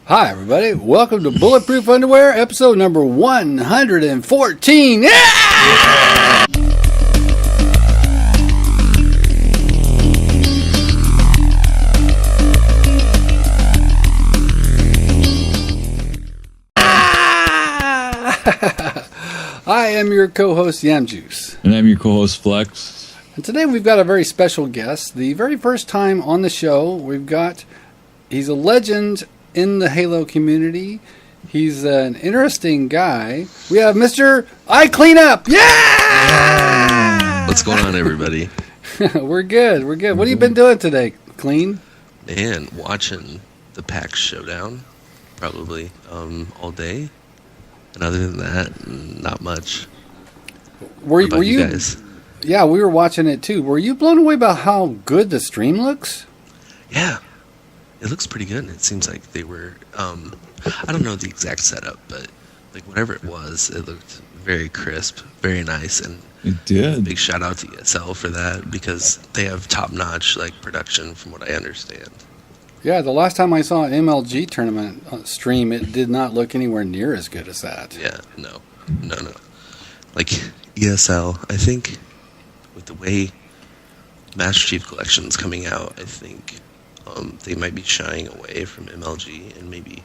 Hi, everybody. Welcome to Bulletproof Underwear, episode number 114. Yeah! I am your co-host, Yam Juice. And I'm your co-host, Flex. And today we've got a very special guest. The very first time on the show, he's a legend in the Halo community. He's an interesting guy. We have Mr. I Kleen Up. Yeah! What's going on, everybody? We're good. What have you been doing today, Kleen? Man, watching the PAX showdown probably all day. And other than that, not much. Were you guys? Yeah, we were watching it too. Were you blown away by how good the stream looks? Yeah. It looks pretty good. It seems like they were, I don't know the exact setup, but like whatever it was, it looked very crisp, very nice. And it did. Big shout out to ESL for that because they have top-notch like production from what I understand. Yeah, the last time I saw an MLG tournament stream, it did not look anywhere near as good as that. Yeah, no. Like, ESL, I think, with the way Master Chief Collection's coming out, I think they might be shying away from MLG and maybe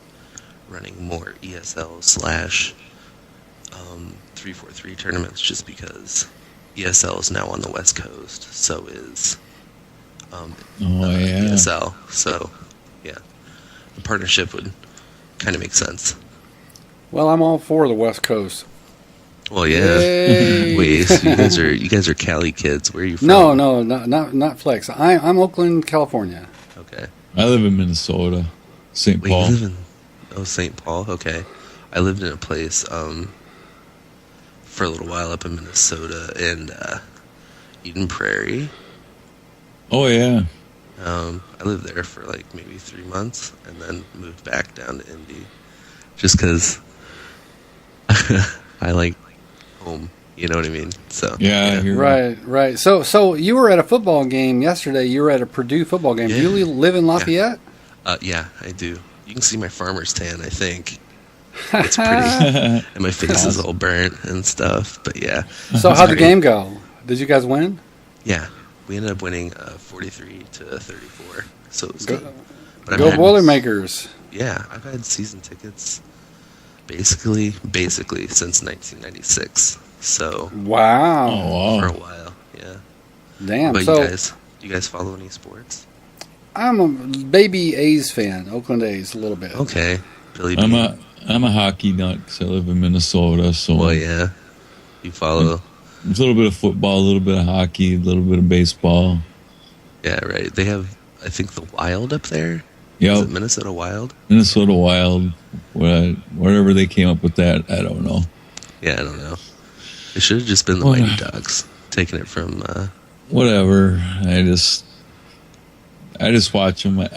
running more ESL / 343 tournaments just because ESL is now on the West Coast, so is ESL. So, yeah, the partnership would kind of make sense. Well, I'm all for the West Coast. Well, yeah. Wait, so you guys are Cali kids. Where are you from? No, not Flex. I'm Oakland, California. Okay. I live in Minnesota, St. Paul. You live in St. Paul. Okay. I lived in a place for a little while up in Minnesota in Eden Prairie. Oh yeah. I lived there for like maybe 3 months and then moved back down to Indy, just because I like home. You know what I mean? So yeah. Right. So you were at a football game yesterday. You were at a Purdue football game. Yeah. Do you live in Lafayette? Yeah, I do. You can see my farmer's tan, I think. It's pretty. And my face is all burnt and stuff, but yeah. So how'd the game go? Did you guys win? Yeah, we ended up winning 43-34, so it was good. But Go Boilermakers. Yeah, I've had season tickets basically since 1996. So wow. For a while, yeah. Damn. But so do you guys follow any sports? I'm a baby A's fan, Oakland A's, a little bit. Okay, Billy. I'm a hockey nut because I live in Minnesota. So well, yeah, you follow. There's a little bit of football, a little bit of hockey, a little bit of baseball. Yeah, right. They have, I think, the Wild up there. Yeah. Is it Minnesota Wild? Minnesota Wild. Whatever they came up with that, I don't know. Yeah, I don't know. It should have just been the Mighty Ducks, taking it from. Whatever. I just watch them. I'm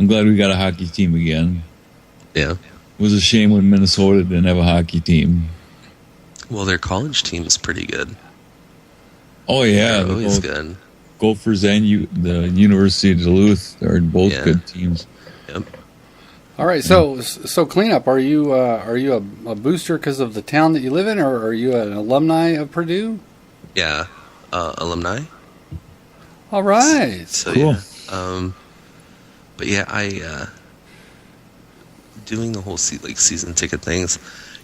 glad we got a hockey team again. Yeah. It was a shame when Minnesota didn't have a hockey team. Well, their college team is pretty good. Oh yeah, they're always good. Gophers and the University of Duluth are both good teams. Yep. All right, so Kleen Up. Are you a booster because of the town that you live in, or are you an alumni of Purdue? Yeah, alumni. All right. So cool. Yeah. But yeah, I doing the whole season ticket things.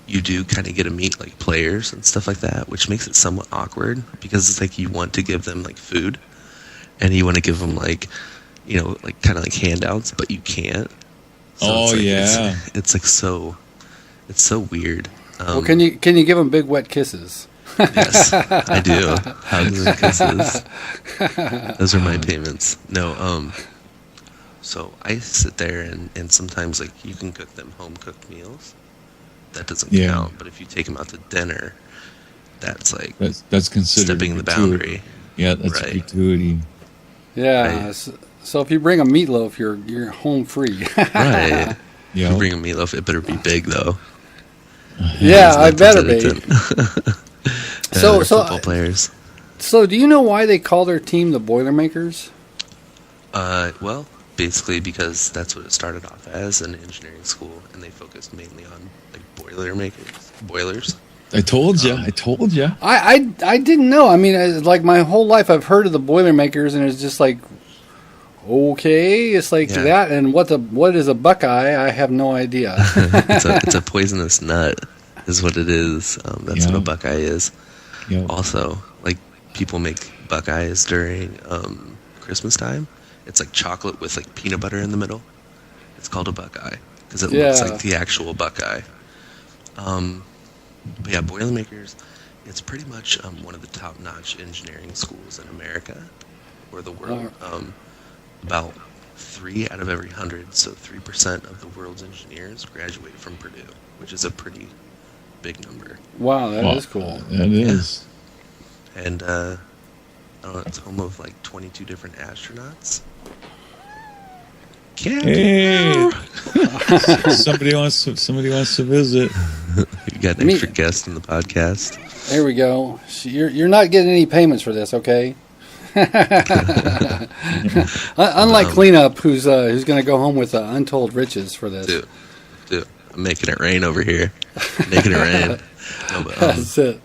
You do kind of get to meet like players and stuff like that, which makes it somewhat awkward because it's like you want to give them like food, and you want to give them like, you know, like kind of like handouts, but you can't. So it's like so weird. Well, can you give them big wet kisses? Yes, I do. Hugs and kisses. Those are my payments. No, so I sit there and sometimes like you can cook them home cooked meals. That doesn't count. But if you take them out to dinner, that's like that's considered stepping the boundary. Yeah, that's gratuity. Yeah. Right. So if you bring a meatloaf, you're home free. Right. Yeah. If you bring a meatloaf, it better be big though. Yeah, I better be. So football players. So do you know why they call their team the Boilermakers? Well, basically because that's what it started off as, an engineering school, and they focused mainly on like boilers. I told you. I didn't know. I mean, like my whole life, I've heard of the Boilermakers, and it's just like, okay, it's like that. And what is a buckeye? I have no idea. It's a poisonous nut, is what it is. That's what a buckeye is. Yep. Also, like people make buckeyes during Christmas time. It's like chocolate with like peanut butter in the middle. It's called a buckeye because it looks like the actual buckeye. But yeah, Boilermakers, it's pretty much one of the top-notch engineering schools in America or the world. About 3 out of every 100, so 3% of the world's engineers graduate from Purdue, which is a pretty big number. Wow, that is cool. That is. And I don't know, it's home of like 22 different astronauts. Hey, somebody wants to visit. You got an extra guest in the podcast. There we go. You're not getting any payments for this, okay? Unlike Kleen Up, who's going to go home with untold riches for this. Dude, I'm making it rain over here. Making it rain. No, but, that's it.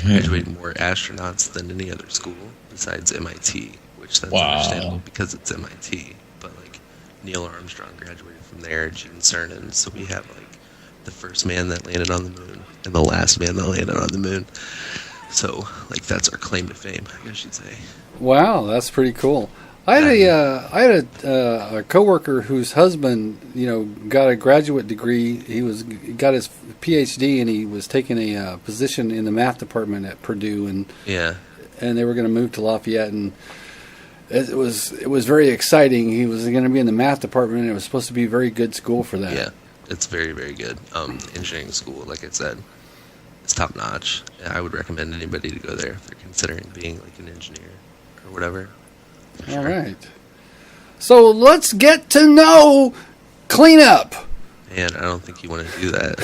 Graduate more astronauts than any other school besides MIT, which that's understandable because it's MIT. But like Neil Armstrong graduated from there, Gene Cernan, so we have like the first man that landed on the moon and the last man that landed on the moon. So like that's our claim to fame, I guess you'd say. Wow, that's pretty cool. I had a coworker whose husband, got a graduate degree. He got his PhD, and he was taking a position in the math department at Purdue, and they were going to move to Lafayette, and it was very exciting. He was going to be in the math department, and it was supposed to be a very good school for that. Yeah, it's very, very good. Engineering school, like I said, it's top notch. I would recommend anybody to go there if they're considering being like an engineer or whatever. All right. So let's get to know Kleen Up. Man, I don't think you want to do that.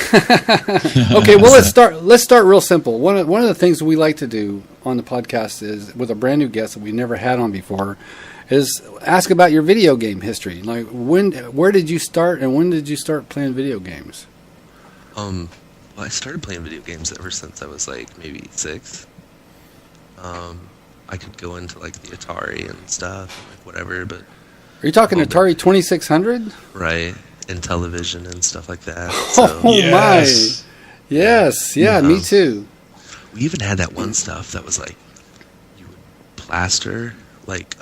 Okay, well let's start real simple. One of the things we like to do on the podcast is with a brand new guest that we've never had on before is ask about your video game history. Like where did you start and when did you start playing video games? Well, I started playing video games ever since I was like maybe 6. I could go into like the Atari and stuff, like whatever, but are you talking Atari 2600? Right, and television and stuff like that. So. Oh yes. My! Yes, yeah, me too. We even had that one stuff that was like you would plaster like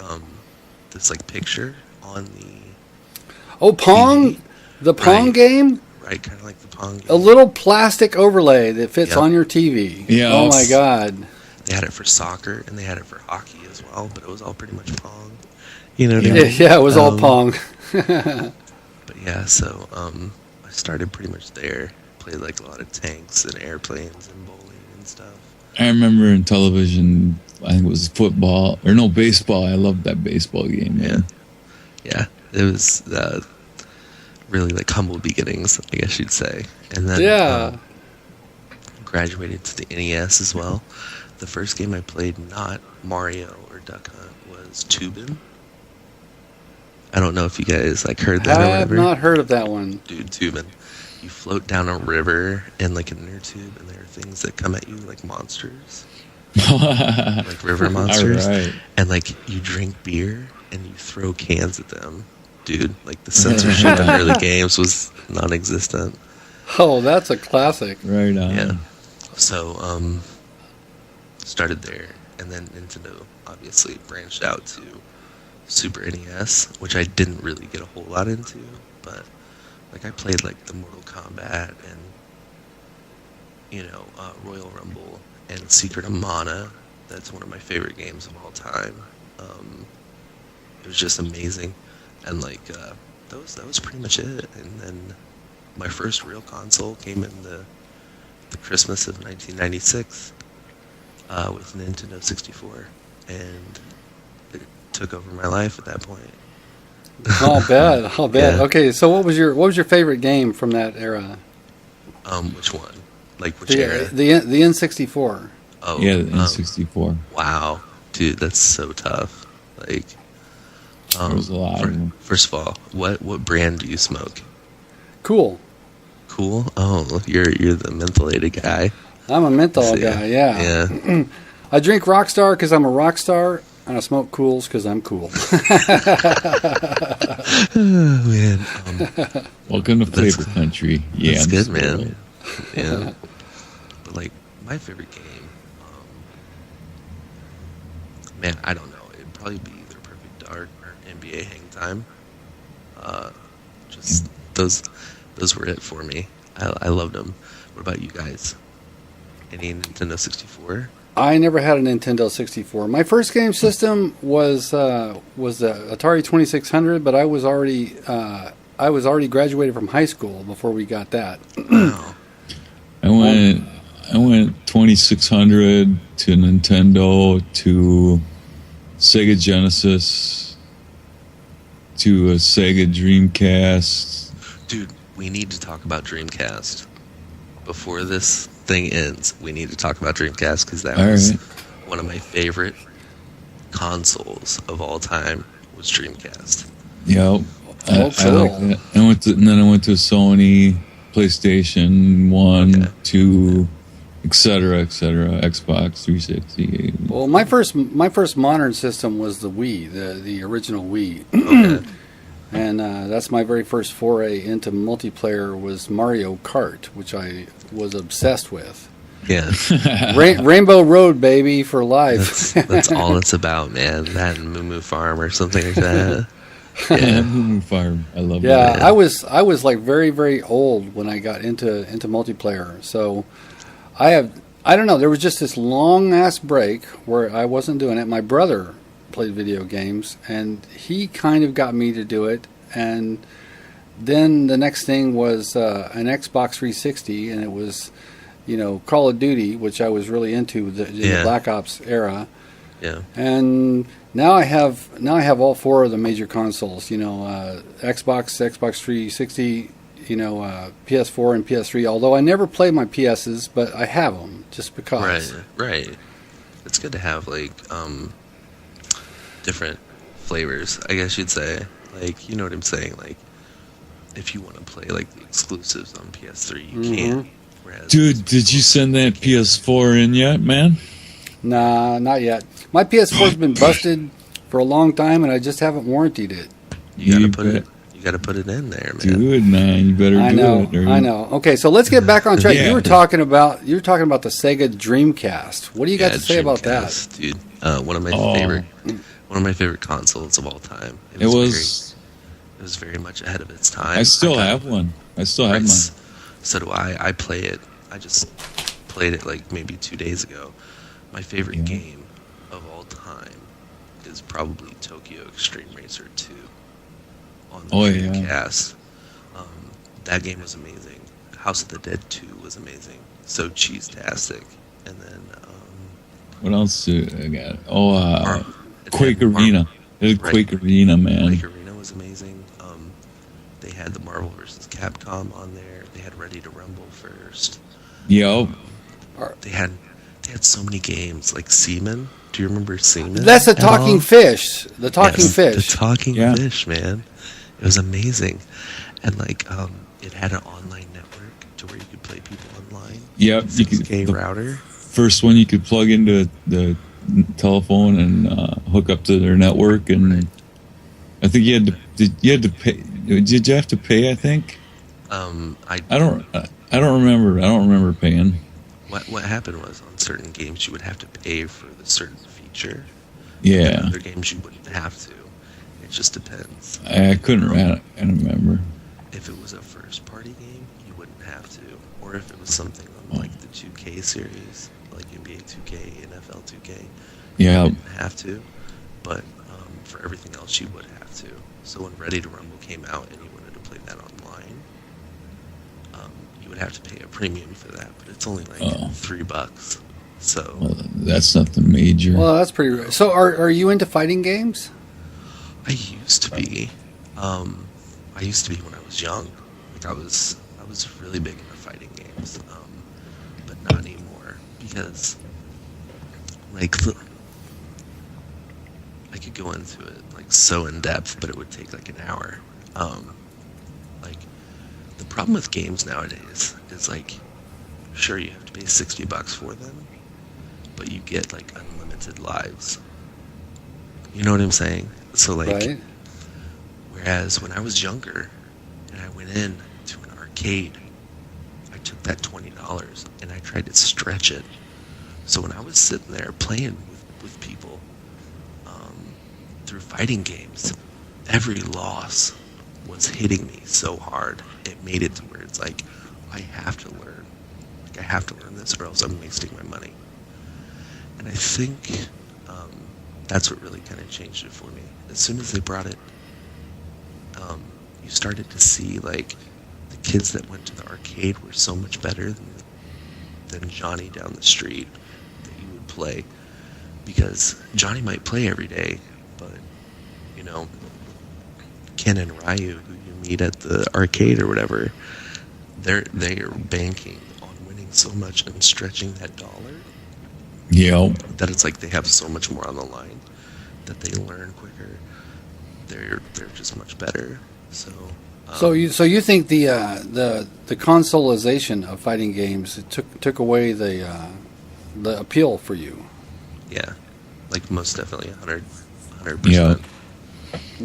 this like picture on the Pong, TV. The Pong game. Right, kind of like the Pong game. A little plastic overlay that fits on your TV. Yes. Oh my God. They had it for soccer and they had it for hockey as well, but it was all pretty much Pong. You know what I mean? Yeah, it was all Pong. But yeah, so I started pretty much there. Played like a lot of tanks and airplanes and bowling and stuff. I remember in television, I think it was football, or no, baseball. I loved that baseball game, man. Yeah, it was really like humble beginnings, I guess you'd say. And then graduated to the NES as well. The first game I played, not Mario or Duck Hunt, was Tubin. I don't know if you guys like heard that or whatever. I have not heard of that one. Dude, Tubin. You float down a river in like an inner tube, and there are things that come at you like monsters. Like river monsters. All right. And like you drink beer and you throw cans at them. Dude, like the censorship in early games was non-existent. Oh, that's a classic. Right on. Yeah. So, started there, and then Nintendo obviously branched out to Super NES, which I didn't really get a whole lot into, but like I played like the Mortal Kombat and Royal Rumble and Secret of Mana. That's one of my favorite games of all time. It was just amazing, and like that was pretty much it. And then my first real console came in the Christmas of 1996 with Nintendo 64, and it took over my life at that point. I'll bet. Yeah. Okay, so what was your favorite game from that era? Which one? Like which era? The N64. Oh, yeah, the N64. Wow, dude, that's so tough. Like, There was a lot of them. First of all, what brand do you smoke? Cool. Cool. Oh, you're the mentholated guy. I'm a menthol So, guy, yeah. Yeah. I drink Rockstar because I'm a rock star, and I smoke Cools because I'm cool. Oh, man. Welcome to Flavor Country. Yeah, That's I'm good, just- man. Yeah. But like my favorite game, man, I don't know. It'd probably be either Perfect Dark or NBA Hang Time. Just those were it for me. I loved them. What about you guys? Any Nintendo 64? I never had a Nintendo 64. My first game system was the Atari 2600, but I was already graduated from high school before we got that. Wow. I went 2600 to Nintendo to Sega Genesis to a Sega Dreamcast. Dude, we need to talk about Dreamcast. Before this thing ends, we need to talk about Dreamcast because that All was right. one of my favorite consoles of all time was Dreamcast. Yep. I cool. like that. And then I went to Sony, PlayStation 1, Okay. 2, etc., Xbox 360. Well, my first modern system was the Wii, the original Wii, Okay. and that's my very first foray into multiplayer was Mario Kart, which I was obsessed with. Yeah. Rainbow Road, baby, for life. That's all it's about, man. That and Moo Moo Farm or something like that. Yeah, Moo Farm. I love Yeah, that. I was like very, very old when I got into multiplayer. So I don't know, there was just this long ass break where I wasn't doing it. My brother played video games and he kind of got me to do it, and then the next thing was an Xbox 360, and it was, Call of Duty, which I was really into the Yeah. Black Ops era. Yeah. And now I have all four of the major consoles. Xbox 360, PS4 and PS3. Although I never play my PSs, but I have them just because. Right. It's good to have like different flavors, I guess you'd say. Like, you know what I'm saying? Like, if you want to play like the exclusives on PS3, you can. Whereas Dude, did you send that PS4 in yet, man? Nah, not yet. My PS4's been busted for a long time, and I just haven't warrantied it. you You gotta bet. put it in there, man. Do it, man. You better I do know, it. or- I know. Okay, so let's get back on track. Yeah. You were talking about the Sega Dreamcast. What do you got to say about that? Dreamcast, dude. One of my favorite consoles of all time. It was. It was very much ahead of its time. I still got- have one. I still have Right, mine. So do I. I play it. I just played it like maybe 2 days ago. My favorite Yeah. game of all time is probably Tokyo Extreme Racer 2 on the Oh, yeah. Dreamcast. That game was amazing. House of the Dead 2 was amazing. So cheese-tastic. And then What else do I got? Oh, Mar- Quake Mar- Arena. It was Right. Quake Arena, man. Quake Arena was amazing. They had the Marvel vs. Capcom on there. They had Ready to Rumble first. Yep. They had so many games like Seaman. Do you remember Seaman? That's the at talking all? fish. The talking Yes, fish. The talking Yeah. fish, man. It was amazing, and like it had an online network to where you could play people online. Yep. You could, 6K the router. first one you could plug into the telephone and hook up to their network, and Right. I think you had to pay. Did you have to pay? I think. I I don't remember. I don't remember paying. what happened was on certain games you would have to pay for the certain feature. Yeah. And other games you wouldn't have to. It just depends. I couldn't. I don't remember. If it was a first party game, you wouldn't have to. Or if it was something on like the 2K series, like NBA 2K, NFL 2K, Yeah. you didn't have to. But for everything else, you would have to. So when Ready to Rumble came out and you wanted to play that online, you would have to pay a premium for that. But it's only like Oh. $3. So Well, that's nothing major. Well, that's pretty. So, are you into fighting games? I used to be. I used to be when I was young. Like I was really big into fighting games, but not anymore because, like, I could go into it like so in depth, but it would take like an hour. Like the problem with games nowadays is like, sure you have to pay $60 for them, but you get like unlimited lives. You know what I'm saying? So like, Right. whereas when I was younger and I went in to an arcade, I took that $20 and I tried to stretch it. So when I was sitting there playing with people through fighting games, every loss was hitting me so hard. It made it to where it's like, I have to learn. Like, I have to learn this or else I'm wasting my money. And I think that's what really kind of changed it for me. As soon as they brought it, you started to see like the kids that went to the arcade were so much better than Johnny down the street that you would play, because Johnny might play every day, but you know, Ken and Ryu, who you meet at the arcade or whatever, they are banking on winning so much and stretching that dollar. Yeah. That it's like they have so much more on the line that they learn quicker. They're just much better. So So you think the consoleization of fighting games took away the appeal for you? yeah, like most definitely 100%. Yeah.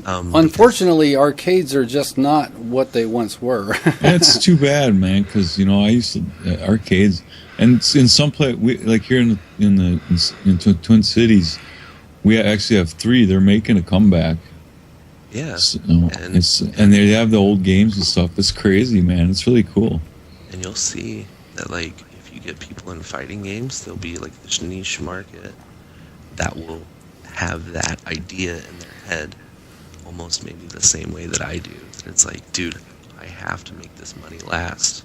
Unfortunately, arcades are just not what they once were. It's too bad, man, because I used to arcades, and in some place, like here in Twin Cities, we actually have 3. They're making a comeback. Yeah, So, and they have the old games and stuff. It's crazy, man. It's really cool. and you'll see that like if you get people in fighting games, there'll be like this niche market that will have that idea in their head, almost maybe the same way that I do. That it's like, dude, I have to make this money last,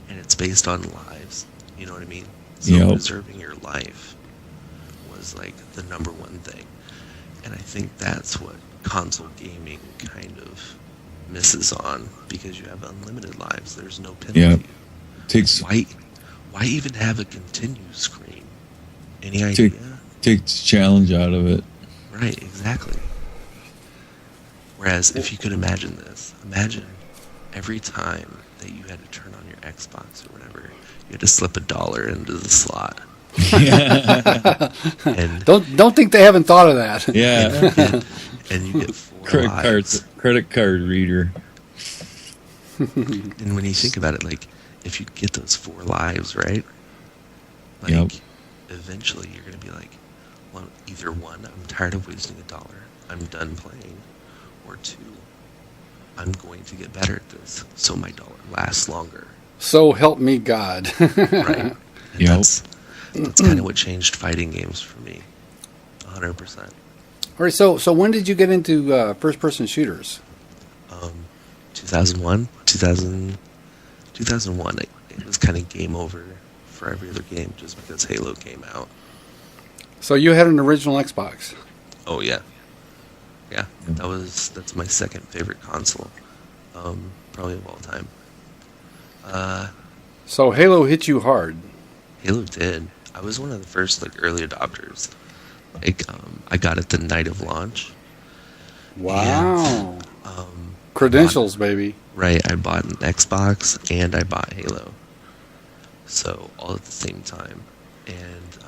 and it's based on lives. You know what I mean? So Yep. preserving your life was like the number one thing, and I think that's what console gaming kind of misses on, because you have unlimited lives. There's no penalty. Yeah. Takes Why even have a continue screen? Any idea? takes challenge out of it. Right, exactly. Whereas if you could imagine this, imagine every time that you had to turn on your Xbox or whatever, you had to slip $1 into the slot. And Don't think they haven't thought of that. Yeah. and you get 4 lives. Credit card reader. And when you think about it, like, if you get those 4 lives, right? Like, Yep. eventually you're going to be like, well, either one, I'm tired of wasting $1, I'm done playing, or 2, I'm going to get better at this, so my dollar lasts longer. So help me God. Right? And Yep. that's kind of what changed fighting games for me. 100%. All right. So when did you get into first-person shooters? 2001, 2001, it was kind of game over for every other game just because Halo came out. So you had an original Xbox. Oh yeah, yeah. That's my second favorite console, probably of all time. So Halo hit you hard. Halo did. I was one of the first like early adopters. Like I got it the night of launch. Wow. And, Credentials, baby. right, I bought an Xbox and I bought Halo. So all at the same time, and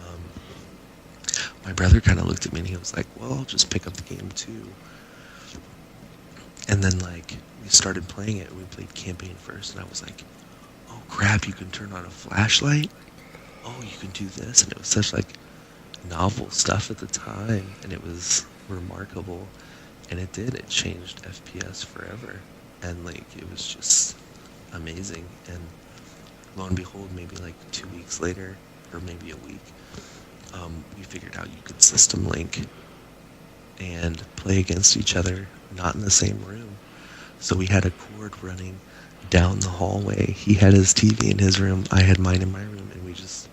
my brother kind of looked at me and he was like, "Well, I'll just pick up the game too." And then like we started playing it. We played campaign first, and I was like, "Oh crap! You can turn on a flashlight. Oh, you can do this." And it was such like novel stuff at the time, and it was remarkable. And it did. It changed FPS forever, and like it was just amazing. And lo and behold, maybe like 2 weeks later, or maybe a week, we figured out you could system link and play against each other, not in the same room. So we had a cord running down the hallway. He had his TV in his room, I had mine in my room, and we just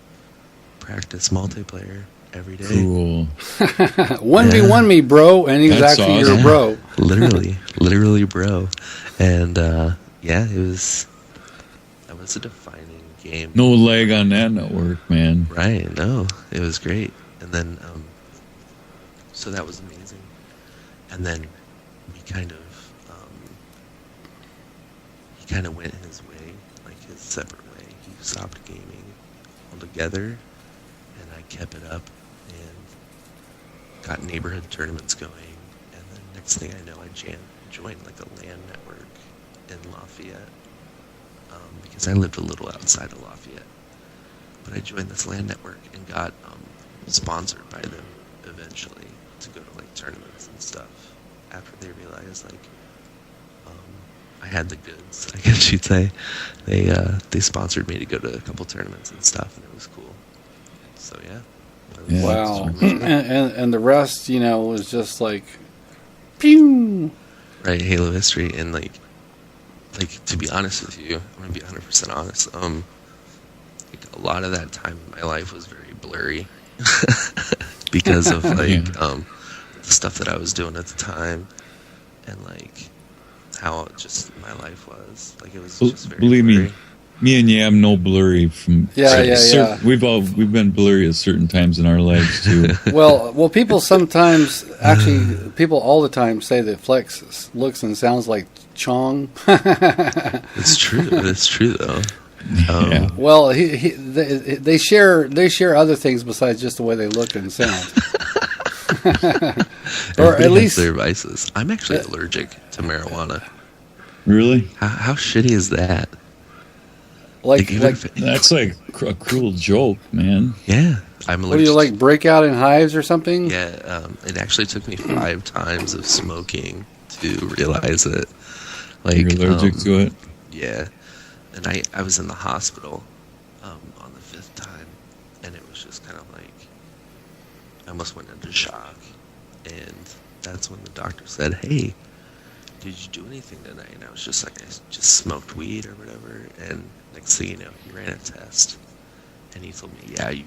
practiced multiplayer every day. Cool. 1v1 me, bro, and he was That's actually your awesome. bro. literally bro. And yeah, that was a defining game. No lag on that network, man. Right, no, it was great. And then so that was amazing. And then we kind of, he kind of went his way, like his separate way. He stopped gaming altogether, and I kept it up and got neighborhood tournaments going. And then next thing I know, I joined like a LAN network in Lafayette, because I lived a little outside of Lafayette. But I joined this LAN network and got sponsored by them eventually to go to like tournaments and stuff. After they realized like I had the goods, I guess you'd say, they sponsored me to go to a couple tournaments and stuff, and it was cool. So yeah. Yeah, Wow. that's And the rest, was just like, pew. Right, Halo history, and like to be honest with you, I'm gonna be 100% honest. Like a lot of that time in my life was very blurry because of like the stuff that I was doing at the time, and like how just my life was. Like it was just very Believe blurry. me and Yam know blurry from Yeah. We've been blurry at certain times in our lives too. Well, people sometimes, actually, people all the time say that Flex looks and sounds like Chong. It's true. It's true though. Yeah. Well, they share other things besides just the way they look and sound. Or Everybody at least has their vices. I'm actually allergic to marijuana. Really? How shitty is that? Even like if That's like a cruel joke, man. yeah, I'm allergic. what do you like, break out in hives or something? Yeah, it actually took me 5 times of smoking to realize it. Like You're allergic to it? Yeah, and I was in the hospital on the 5th time, and it was just kind of like I almost went into shock, and that's when the doctor said, "Hey, did you do anything tonight?" And I was just like, "I just smoked weed or whatever." And next thing you know, he ran a test, and he told me, "Yeah, you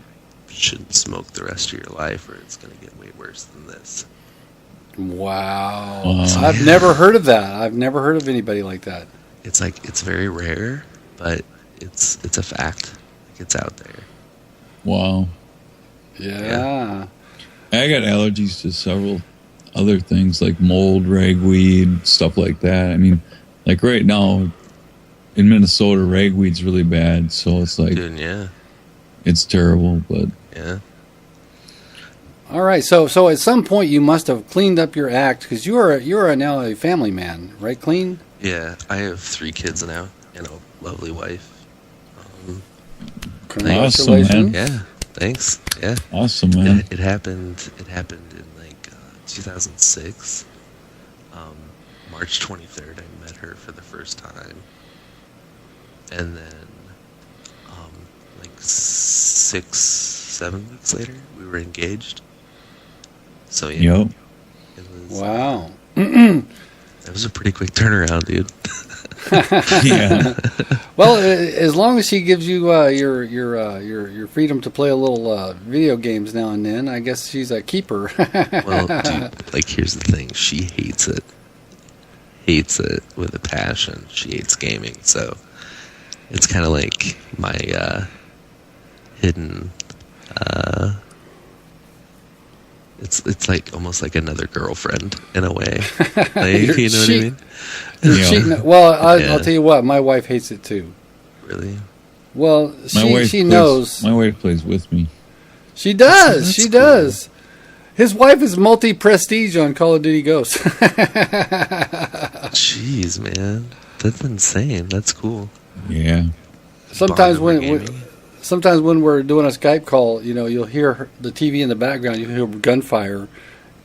shouldn't smoke the rest of your life, or it's gonna get way worse than this." Wow. Wow. I've never heard of that. I've never heard of anybody like that. It's like it's very rare, but it's a fact. Like it's out there. Wow. Yeah. I got allergies to several other things like mold, ragweed, stuff like that. I mean, like right now in Minnesota, ragweed's really bad, so it's like Dude, yeah, it's terrible. But yeah. All right. So at some point you must have cleaned up your act because you are now a family man, right? Clean. Yeah, I have 3 kids now and a lovely wife. Congratulations. Awesome, man. Yeah, thanks. Yeah, awesome, man. it happened. It happened in like 2006. March 23rd, I met her for the first time, and then like 6-7 weeks later, we were engaged. So yeah, Yep. it was. Wow. That was a pretty quick turnaround, dude. Yeah. Well, as long as she gives you your freedom to play a little video games now and then, I guess she's a keeper. Well, dude, like here's the thing: she hates it. Hates it with a passion. She hates gaming, so it's kind of like my hidden. It's like almost like another girlfriend in a way. Like, you know what I mean? Well, Yeah. I'll tell you what, my wife hates it too. Really? Well, she knows. My wife plays with me. She does. That's She cool. does. His wife is multi-prestige on Call of Duty Ghosts. Jeez, man, that's insane. That's cool. Yeah. Sometimes Bond over gaming. sometimes when we're doing a Skype call, you'll hear the TV in the background. You hear gunfire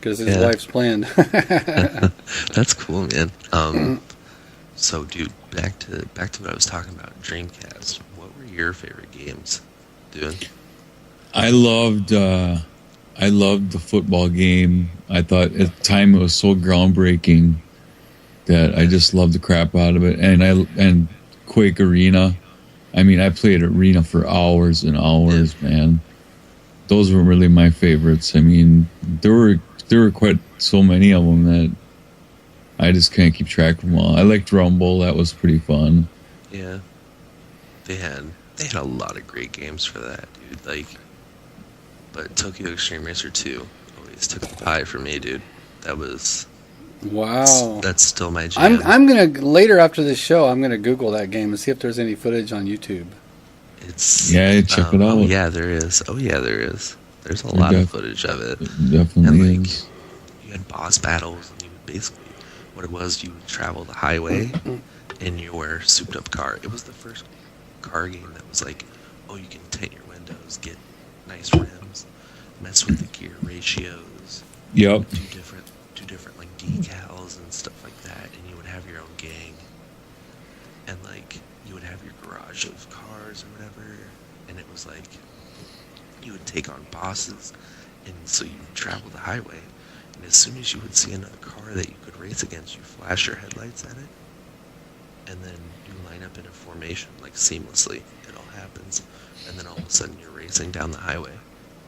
because his Yeah. wife's playing. That's cool, man. So, dude, back to what I was talking about. Dreamcast. What were your favorite games, dude? I loved the football game. I thought at the time it was so groundbreaking that I just loved the crap out of it. And Quake Arena. I mean, I played Arena for hours and hours, man. Those were really my favorites. I mean, there were quite so many of them that I just can't keep track of them all. I liked Rumble. That was pretty fun. Yeah, they had a lot of great games for that, dude. Like, but Tokyo Extreme Racer 2 always took the pie for me, dude. That was Wow. That's still my jam. I'm gonna later after this show. I'm gonna Google that game and see if there's any footage on YouTube. It's check it out. Oh yeah, there is. There's a lot of footage of it. Definitely And, is. you had boss battles, and you would basically, what it was, you would travel the highway in your souped-up car. It was the first car game that was like, oh, you can tint your windows, get nice rims, mess with the gear ratios. Yep. Do different like decals and stuff like that, and you would have your own gang, and like you would have your garage of cars or whatever, and it was like you would take on bosses, and so you would travel the highway, and as soon as you would see another car that you could race against, you flash your headlights at it, and then you line up in a formation like seamlessly. It all happens, and then all of a sudden you're racing down the highway,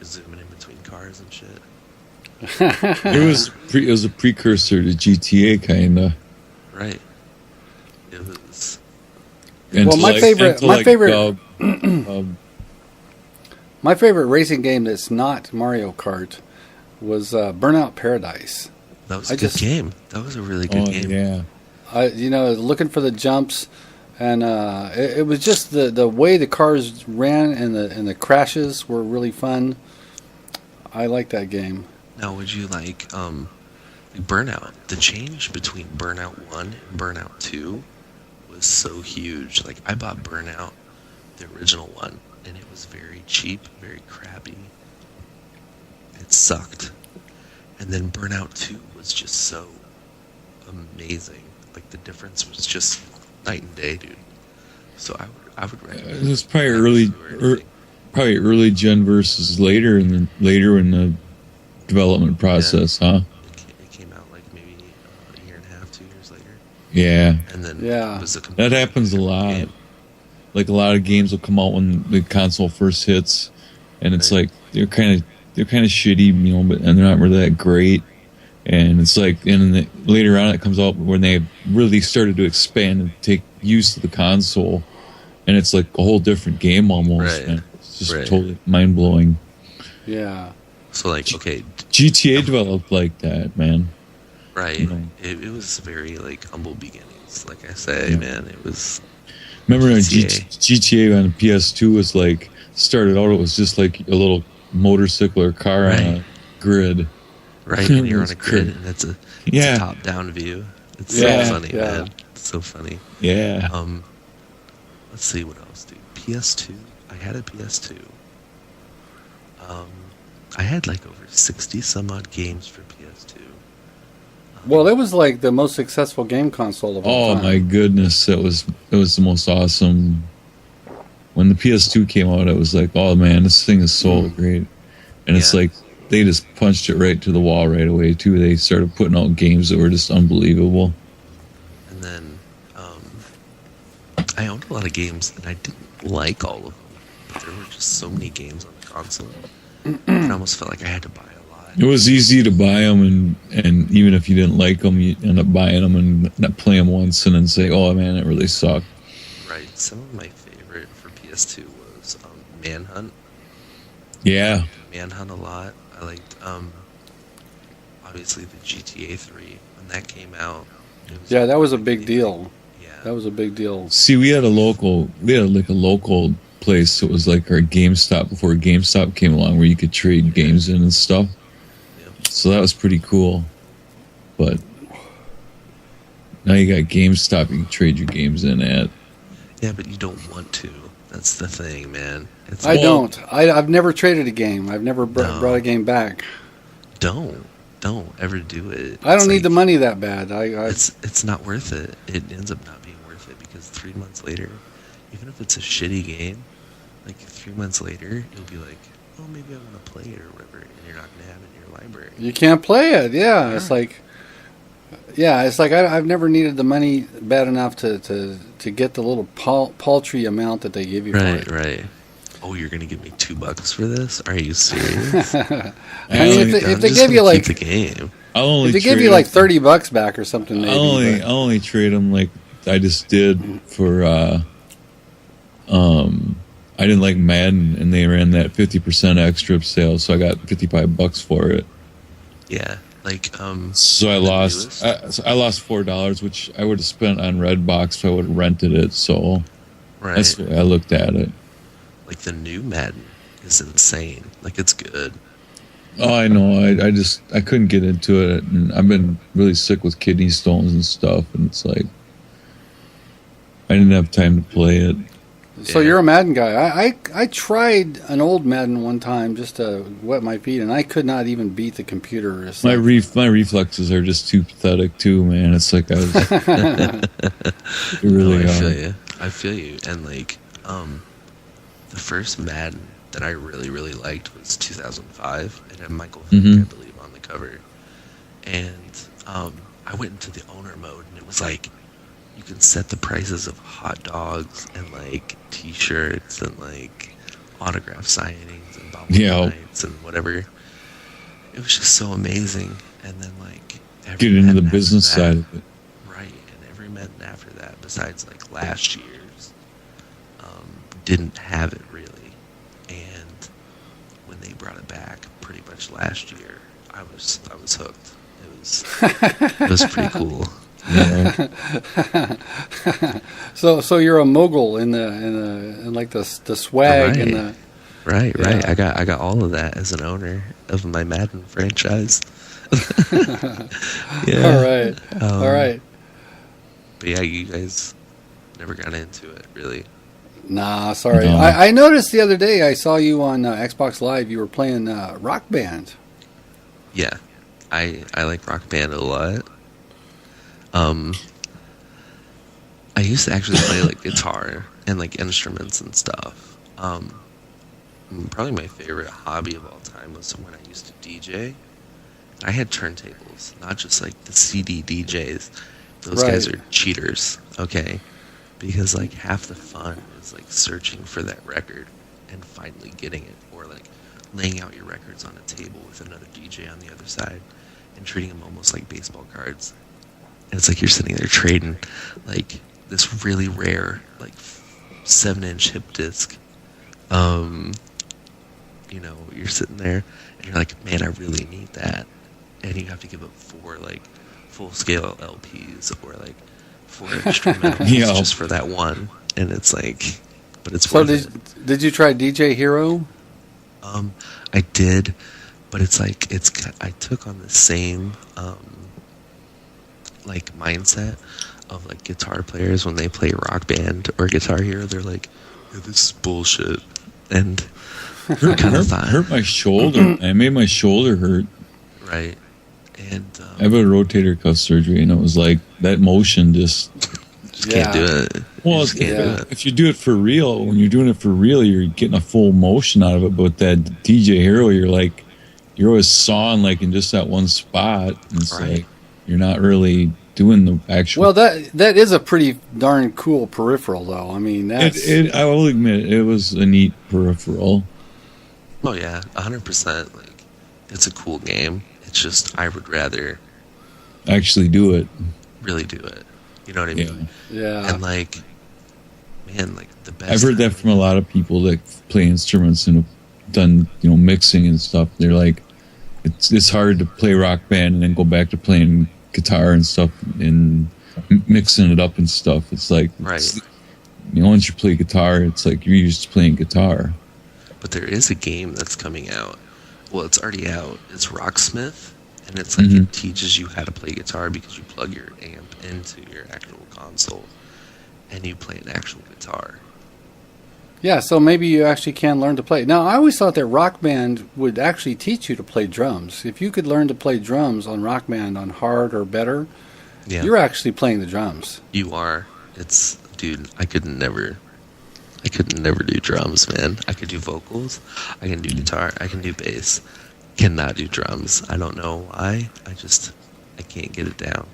you're zooming in between cars and shit. It was a precursor to GTA, kinda. Right. It was. And Well, to my like- favorite- and to my like, favorite- My favorite racing game that's not Mario Kart was Burnout Paradise. That was a good game. That was a really good game. Yeah. Looking for the jumps, and it was just the way the cars ran and the crashes were really fun. I like that game. Now, would you like Burnout? The change between Burnout 1 and Burnout 2 was so huge. Like, I bought Burnout, the original one, and it was very cheap, very crappy. It sucked. And then Burnout 2 was just so amazing. Like, the difference was just night and day, dude. So I would recommend It was probably early gen versus later in the development process, huh? It came out like maybe a year and a half, 2 years later. Yeah. And then Yeah. it was a That happens a lot. game. Like a lot of games will come out when the console first hits, and it's Right. like they're kind of shitty, but and they're not really that great. And it's like, and then later on it comes out when they really started to expand and take use of the console, and it's like a whole different game almost. Right. Man. It's just Right. totally mind blowing. Yeah. So like, okay, GTA developed like that, man. right. You know. It was very like humble beginnings. Like I say, Yeah. man, it was. Remember when GTA. GTA on PS2 was like started out? It was just like a little motorcycle or car on Right. a grid. Right, and you're on It's a grid, great. and it's a Yeah. top-down view. It's Yeah, so funny, yeah. man. It's so funny. Yeah. Let's see what else, dude. PS2. I had a PS2. I had like over 60 some odd games for PS2. Well, it was like the most successful game console of all Oh time. my goodness, it was the most awesome. When the PS2 came out, it was like, oh man, this thing is so great, and it's Yeah. like they just punched it right to the wall right away too. They started putting out games that were just unbelievable. And then I owned a lot of games, and I didn't like all of them. But there were just so many games on the console. I almost felt like I had to buy a lot. It was easy to buy them, and even if you didn't like them, you end up buying them and not play them once, and then say, oh man, it really sucked. Right. Some of my favorite for PS2 was Manhunt. Yeah, Manhunt a lot. I liked obviously the GTA 3 when that came out. Yeah, that was a big deal. Yeah. That was a big deal. see, we had like a local place. It was like our GameStop before GameStop came along, where you could trade games in and stuff. Yep. So that was pretty cool. But now you got GameStop you can trade your games in at. Yeah, but you don't want to. That's the thing, man. It's I don't. I've never traded a game. I've never No. brought a game back. don't ever do it. I don't It's need like- the money that bad. It's not worth it. It ends up not being worth it because 3 months later, even if it's a shitty game, like 3 months later, you'll be like, oh, maybe I want to play it or whatever, and you're not gonna have it in your library. You can't play it. Yeah, it's like, I've never needed the money bad enough to get the little paltry amount that they give you Right, for it. right. Oh, you're gonna give me $2 for this? Are you serious? I mean, if I'm they just give you gonna like, keep the game. I'll only if they give trade you like them- $30 back or something, maybe. I but- only trade them like I just did for. I didn't like Madden, and they ran that 50% extra sale, so I got $55 for it. Yeah, Like, So the I lost $4, which I would have spent on Redbox if I would have rented it. So right. that's the way I looked at it. Like the new Madden is insane. Like it's good. Oh, I know. I couldn't get into it, and I've been really sick with kidney stones and stuff, and it's like I didn't have time to play it. So you're a Madden guy. I tried an old Madden one time just to wet my feet, and I could not even beat the computer. It's My like, my reflexes are just too pathetic too, man. It's like they really are. I feel you. And like, the first Madden that I really, really liked was 2005. It had Michael Vick, I believe, on the cover. And I went into the owner mode, and it was like, you can set the prices of hot dogs and like T-shirts and like autograph signings and bobblehead nights and whatever. It was just so amazing. And then like get into the business side of it, right? And every Madden after that, besides like last year's, didn't have it really. And when they brought it back, pretty much last year, I was hooked. It was pretty cool. Yeah. so you're a mogul in like the swag right. and the right. Yeah. I got all of that as an owner of my Madden franchise. Yeah. All right. But yeah, you guys never got into it really. Nah, sorry. No. I noticed the other day I saw you on Xbox Live. You were playing Rock Band. Yeah, I like Rock Band a lot. I used to actually play like guitar and like instruments and stuff. Probably my favorite hobby of all time was when I used to DJ. I had turntables, not just like the CD DJs. Those Right. guys are cheaters, okay? Because like half the fun is like searching for that record and finally getting it, or like laying out your records on a table with another DJ on the other side and treating them almost like baseball cards. And it's like you're sitting there trading like this really rare like 7-inch hip disc. You know, you're sitting there and you're like, man, I really need that. And you have to give up 4 like full scale LPs or like 4 instrumentals just for that one. And it's like, but it's So worth it. did you try DJ Hero? I did, but it's like I took on the same like mindset of like guitar players when they play Rock Band or Guitar Hero. They're like, yeah, this is bullshit, and hurt my shoulder. I made my shoulder hurt. right. And I have a rotator cuff surgery, and it was like that motion just can't do it. Well, Just can't do it. if you do it for real, when you're doing it for real, you're getting a full motion out of it. But with that DJ Hero, you're always sawing like in just that one spot. And it's Right. like you're not really doing the actual. Well, that is a pretty darn cool peripheral, though. I mean, that's I will admit it was a neat peripheral. Oh yeah, 100%. Like, it's a cool game. It's just I would rather Actually, do it. really do it. You know what I mean? yeah. And like, man, like the best. I've heard that from a lot of people that play instruments and have done mixing and stuff. They're like, it's hard to play Rock Band and then go back to playing guitar and stuff and mixing it up and stuff. It's like Right. Once you play guitar, it's like you're used to playing guitar. But there is a game that's coming out. Well, it's already out. It's Rocksmith, and it's like Mhm. it teaches you how to play guitar because you plug your amp into your actual console, and you play an actual guitar. Yeah, so maybe you actually can learn to play. Now, I always thought that Rock Band would actually teach you to play drums. If you could learn to play drums on Rock Band on hard or better, Yeah, you're actually playing the drums. you are. It's dude. I could never do drums, man. I could do vocals. I can do guitar. I can do bass. Cannot do drums. I don't know why. I can't get it down.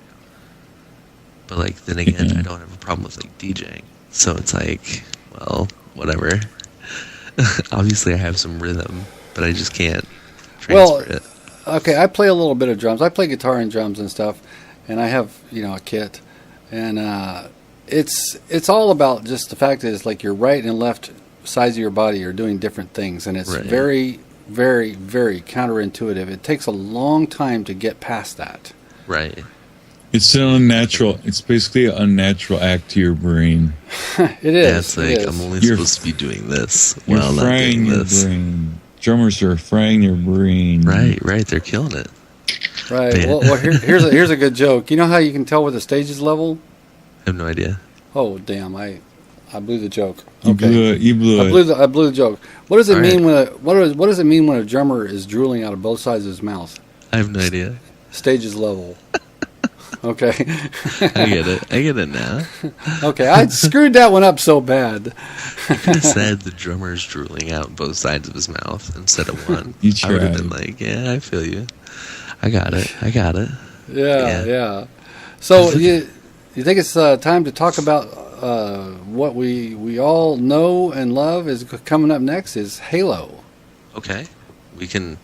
But like then again, Yeah. I don't have a problem with like DJing. So it's like, well, whatever. Obviously, I have some rhythm, but I just can't Well, transfer it. Okay, I play a little bit of drums. I play guitar and drums and stuff, and I have a kit, and it's all about just the fact that it's like your right and left sides of your body are doing different things, and it's Right. very very, very counterintuitive. It takes a long time to get past that. Right. It's an unnatural. It's basically an unnatural act to your brain. It is. Yeah, it's like, it is. I'm only You're- supposed to be doing this You're while not frying doing your this. brain. Drummers are frying your brain. Right, they're killing it. Right. Yeah. Well, here's a good joke. You know how you can tell where the stage is level? I have no idea. Oh, damn! I blew the joke. You blew it. You blew it. I blew the joke. What does it All mean what does it mean when a drummer is drooling out of both sides of his mouth? I have no idea. Stage is level. Okay. I get it now. Okay, I screwed that one up so bad. You could have said the drummer's drooling out both sides of his mouth instead of one. You I would have been tried. like, yeah, I feel you. I got it. Yeah. So you think it's time to talk about what we all know and love is coming up next is Halo. Okay. We can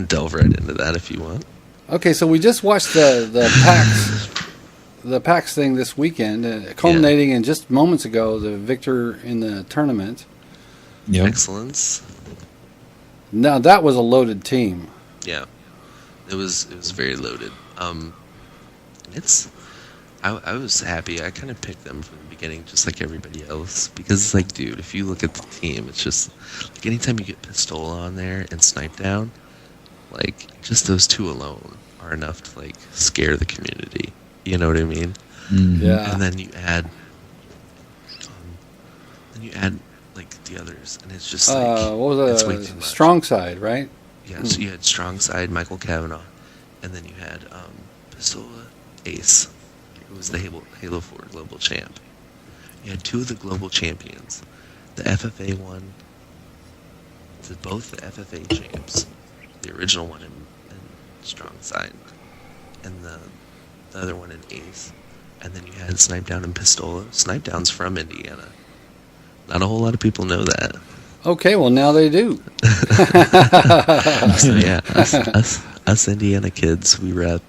delve right into that if you want. Okay, so we just watched the PAX thing this weekend, culminating in just moments ago the victor in the tournament. Yep. Excellence. Now that was a loaded team. Yeah. It was very loaded. I was happy. I kind of picked them from the beginning, just like everybody else, because it's like, dude, if you look at the team, it's just like anytime you get Pistola on there and Snipe Down, like just those two alone are enough to like scare the community. You know what I mean? Mhm. Yeah. And then you add like the others, and it's just like what was it's way too it? much. Strong side, right? Yeah, so you had Strong Side, Michael Cavanaugh, and then you had Pistola, Ace, who was the Halo 4 global champ. You had two of the global champions, the FFA one, both the FFA champs, the original one in Strong Side, and the other one in Ace. And then you had Snipe Down and Pistola. Snipe Down's from Indiana. Not a whole lot of people know that. Okay, well now they do. So yeah, us Indiana kids, we rep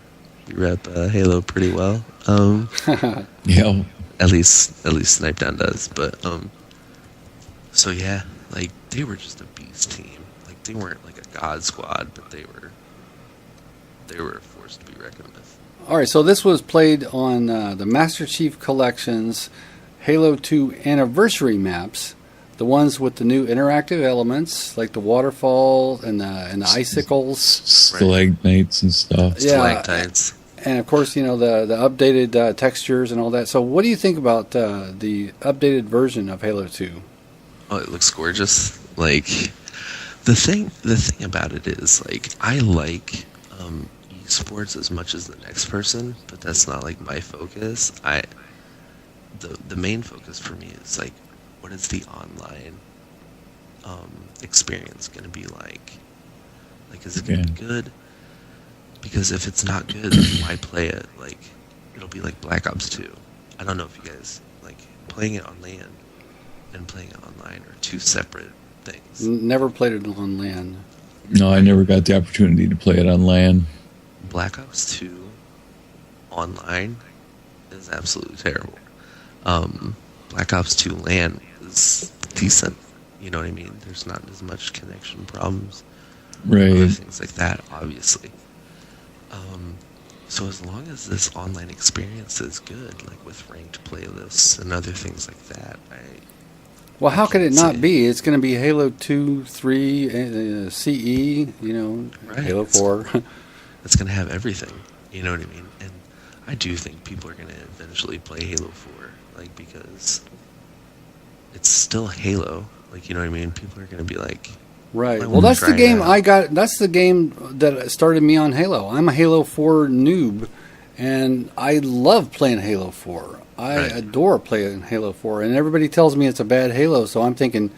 Halo pretty well. Yeah. At least Snipe Down does. But so yeah, like they were just a beast team. Like they weren't like a god squad, but they were a force to be reckoned with. All right, so this was played on the Master Chief Collection's Halo 2 anniversary maps, the ones with the new interactive elements like the waterfall and the icicles, Stalagmites and stuff. Yeah. Stalactites. and of course, you know, the updated textures and all that. So, what do you think about the updated version of Halo 2? Oh, it looks gorgeous. Like the thing about it is, like, I like esports as much as the next person, but that's not like my focus. The main focus for me is like, what is the online experience going to be like? Like, is it going to be good? Because if it's not good, then why play it? Like, it'll be like Black Ops 2. I don't know if you guys, like, playing it on LAN and playing it online are two separate things. Never played it on LAN. No, I never got the opportunity to play it on LAN. Black Ops 2 online is absolutely terrible. Black Ops 2 LAN is decent. You know what I mean? There's not as much connection problems. Other Right. things like that, obviously. So as long as this online experience is good, like with ranked playlists and other things like that, Well, how could it can't not say. be? It's going to be Halo 2, 3, CE, you know, Right. Halo 4. it's going to have everything. You know what I mean? And I do think people are going to eventually play Halo 4, like, because it's still Halo. Like, you know what I mean? People are going to be like, Right. I Well, wanna that's the try game that. I got. That's the game that started me on Halo. I'm a Halo 4 noob, and I love playing Halo 4. I Right. adore playing Halo 4, and everybody tells me it's a bad Halo, so I'm thinking,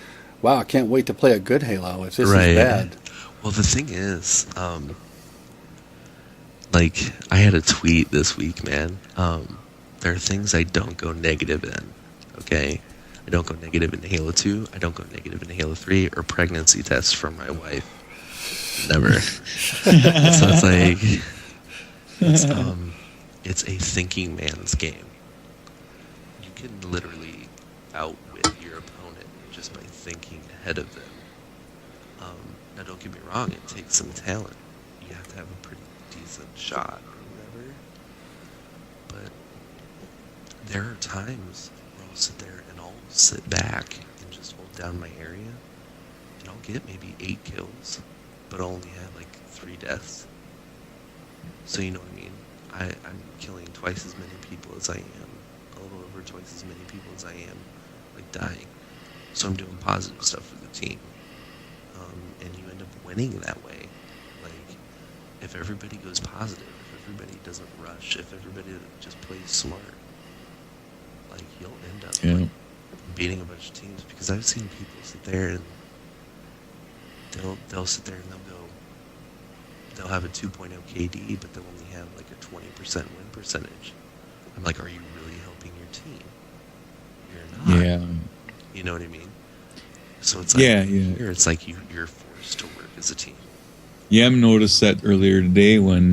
wow, I can't wait to play a good Halo if this Right. is bad. Well, the thing is, like, I had a tweet this week, man. There are things I don't go negative in, okay? I don't go negative in Halo 2. I don't go negative in Halo 3 or pregnancy tests from my wife. Never. So it's like, it's a thinking man's game. You can literally outwit your opponent just by thinking ahead of them. Now, don't get me wrong, it takes some talent. You have to have a pretty decent shot or whatever. But there are times where I'll sit there and I'll sit back and just hold down my area, and I'll get maybe 8 kills, but I'll only have like 3 deaths. So you know what I mean? I'm killing twice as many people as I am, a little over twice as many people as I am, like, dying. So I'm doing positive stuff for the team. And you end up winning that way. Like, if everybody goes positive, if everybody doesn't rush, if everybody just plays smart, like, you'll end up like, beating a bunch of teams. Because I've seen people sit there and they'll sit there and they'll have a 2.0 KD, but they'll only have like a 20% win percentage. I'm like, are you really helping your team? You're not. Yeah. You know what I mean? So it's like, here it's like you're forced to work as a team. Yeah, I've noticed that earlier today when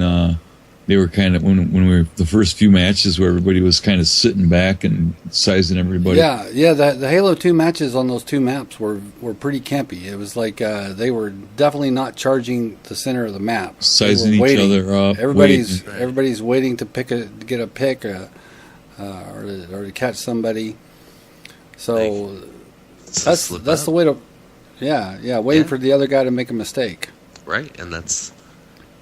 they were kind of when we were the first few matches where everybody was kind of sitting back and sizing everybody. Yeah. The Halo 2 matches on those 2 maps were pretty campy. It was like they were definitely not charging the center of the map, sizing each other up. Everybody's waiting to get a pick or to catch somebody. So that's the way to waiting for the other guy to make a mistake. Right, and that's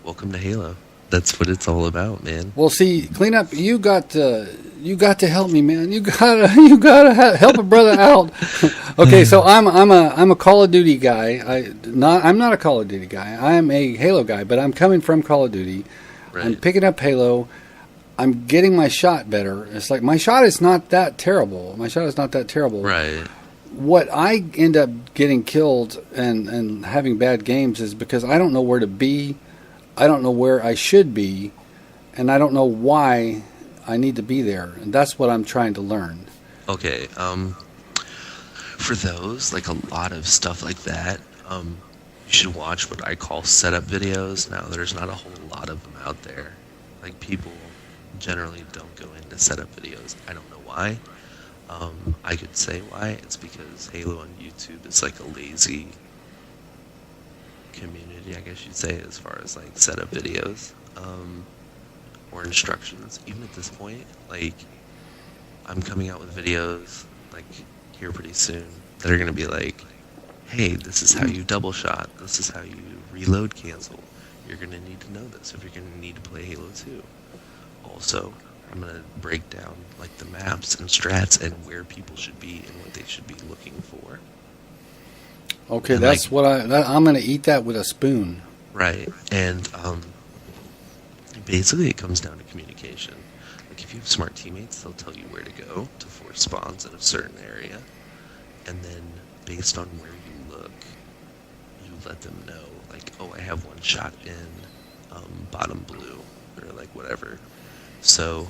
welcome to Halo. That's what it's all about, man. Well, see, Clean Up, you got to help me, man. You gotta help a brother out. Okay, so I'm a Call of Duty guy. I'm not a Call of Duty guy. I'm a Halo guy, but I'm coming from Call of Duty. Right. I'm picking up Halo. I'm getting my shot better. It's like my shot is not that terrible. Right. What I end up getting killed and having bad games is because I don't know where to be. I don't know where I should be, and I don't know why I need to be there. And that's what I'm trying to learn. Okay. For those, like a lot of stuff like that, you should watch what I call setup videos. Now, there's not a whole lot of them out there. Like, people generally don't go into setup videos. I don't know why. I could say why. It's because Halo on YouTube is like a lazy community, I guess you'd say, as far as like setup videos or instructions. Even at this point, like, I'm coming out with videos like here pretty soon that are going to be like, hey, this is how you double shot, this is how you reload cancel. You're going to need to know this if you're going to need to play Halo 2. Also, I'm going to break down like the maps and strats and where people should be and what they should be looking for. Okay, and that's like, I'm going to eat that with a spoon. Right, and basically it comes down to communication. Like, if you have smart teammates, they'll tell you where to go to force spawns in a certain area, and then based on where you look, you let them know, like, oh, I have one shot in bottom blue, or like whatever. So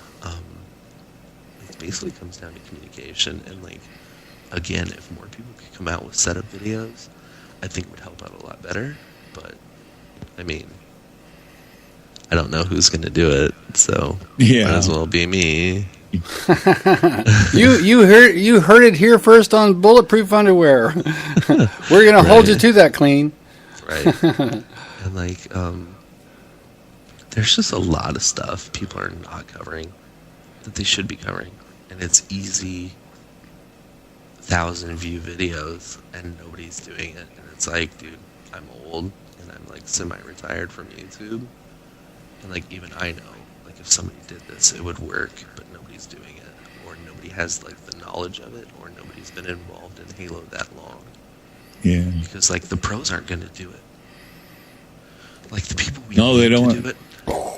it basically comes down to communication, and like, again, if more people could come out with setup videos, I think it would help out a lot better. But I mean, I don't know who's going to do it, so might as well be me. You heard it here first on Bulletproof Underwear. We're going to hold you to that, Clean. Right. And like, there's just a lot of stuff people are not covering that they should be covering, and it's easy 1,000-view videos and nobody's doing it. And it's like, dude, I'm old and I'm like semi-retired from YouTube, and like, even I know, like, if somebody did this, it would work, but nobody's doing it, or nobody has like the knowledge of it, or nobody's been involved in Halo that long. Yeah. Because like, the pros aren't going to do it. Like, the people we they don't do it.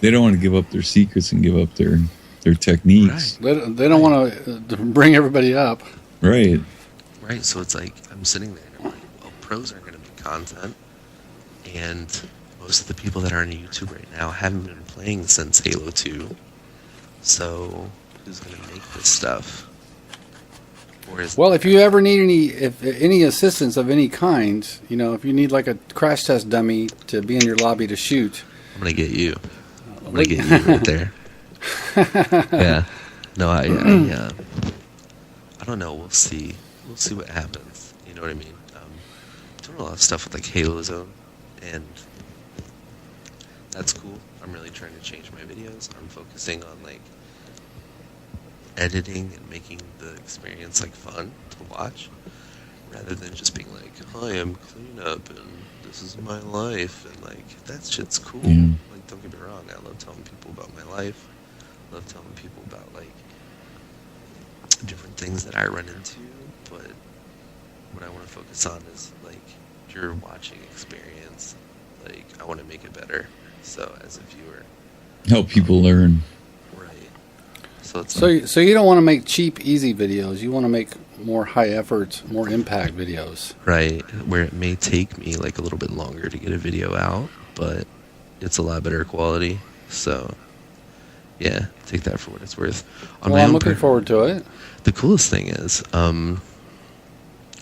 They don't want to give up their secrets and give up their techniques. Right. They don't want to bring everybody up. Right. Right, so it's like, I'm sitting there and I'm like, well, pros aren't going to make content, and most of the people that are on YouTube right now haven't been playing since Halo 2, so who's going to make this stuff? Well, if you ever need any assistance of any kind, you know, if you need like a crash test dummy to be in your lobby to shoot, I'm going to get you. I'm going to get you right there. Yeah. No, I don't know. We'll see what happens. You know what I mean? doing a lot of stuff with like Halo Zone, and that's cool. I'm really trying to change my videos. I'm focusing on like editing and making the experience like fun to watch, rather than just being like, "Hi, I'm Clean Up, and this is my life," and like that shit's cool. Yeah. Like, don't get me wrong, I love telling people about my life. I love telling people about like different things that I run into, but what I want to focus on is like your watching experience. Like, I want to make it better. So as a viewer, Help people learn. right? So it's So you don't want to make cheap, easy videos. You want to make more high effort, more impact videos. right where it may take me like a little bit longer to get a video out, but it's a lot better quality. So yeah, take that for what it's worth. On Well, my I'm own looking forward to it. The coolest thing is, on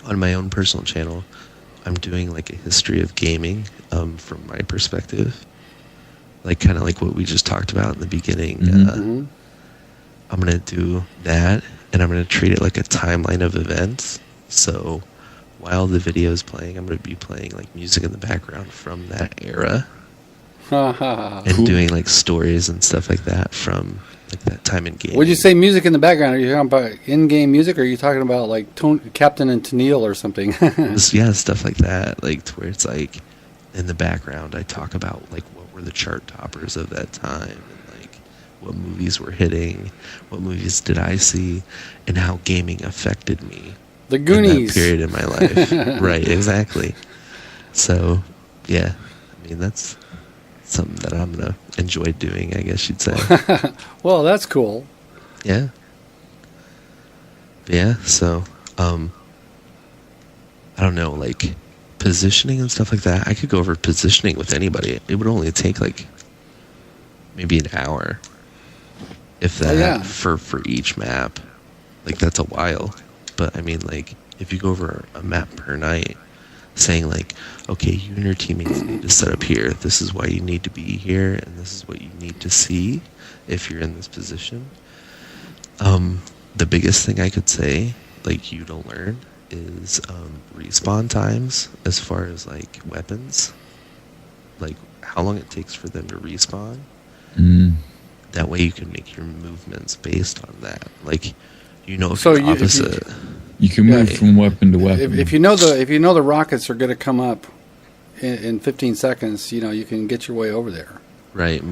my own personal channel, I'm doing like a history of gaming, from my perspective, like kind of like what we just talked about in the beginning. Mhm. I'm gonna do that, and I'm gonna treat it like a timeline of events. So while the video is playing, I'm gonna be playing like music in the background from that era, and Cool. doing like stories and stuff like that from like that time in gaming. Would you say music in the background? Are you talking about in-game music, or are you talking about like Captain and Tennille or something? Yeah, stuff like that, like to where it's like in the background I talk about like what were the chart toppers of that time, and like what movies were hitting, what movies did I see, and how gaming affected me The in Goonies. that period in my life. Right, exactly. So yeah, I mean, that's something that I'm gonna enjoy doing, I guess you'd say. Well, that's cool. Yeah. Yeah, so, I don't know, like, positioning and stuff like that, I could go over positioning with anybody. It would only take, like, maybe an hour, if that, yeah. for each map. Like, that's a while. But, I mean, like, if you go over a map per night, saying, like, okay, you and your teammates need to set up here. This is why you need to be here, and this is what you need to see if you're in this position. The biggest thing I could say, like, you don't learn is respawn times as far as, like, weapons. Like, how long it takes for them to respawn. Mm. That way you can make your movements based on that. Like, you know, if So you're you- if you- opposite... You can move Right. from weapon to weapon. If you know the rockets are going to come up in 15 seconds, you know you can get your way over there. Right.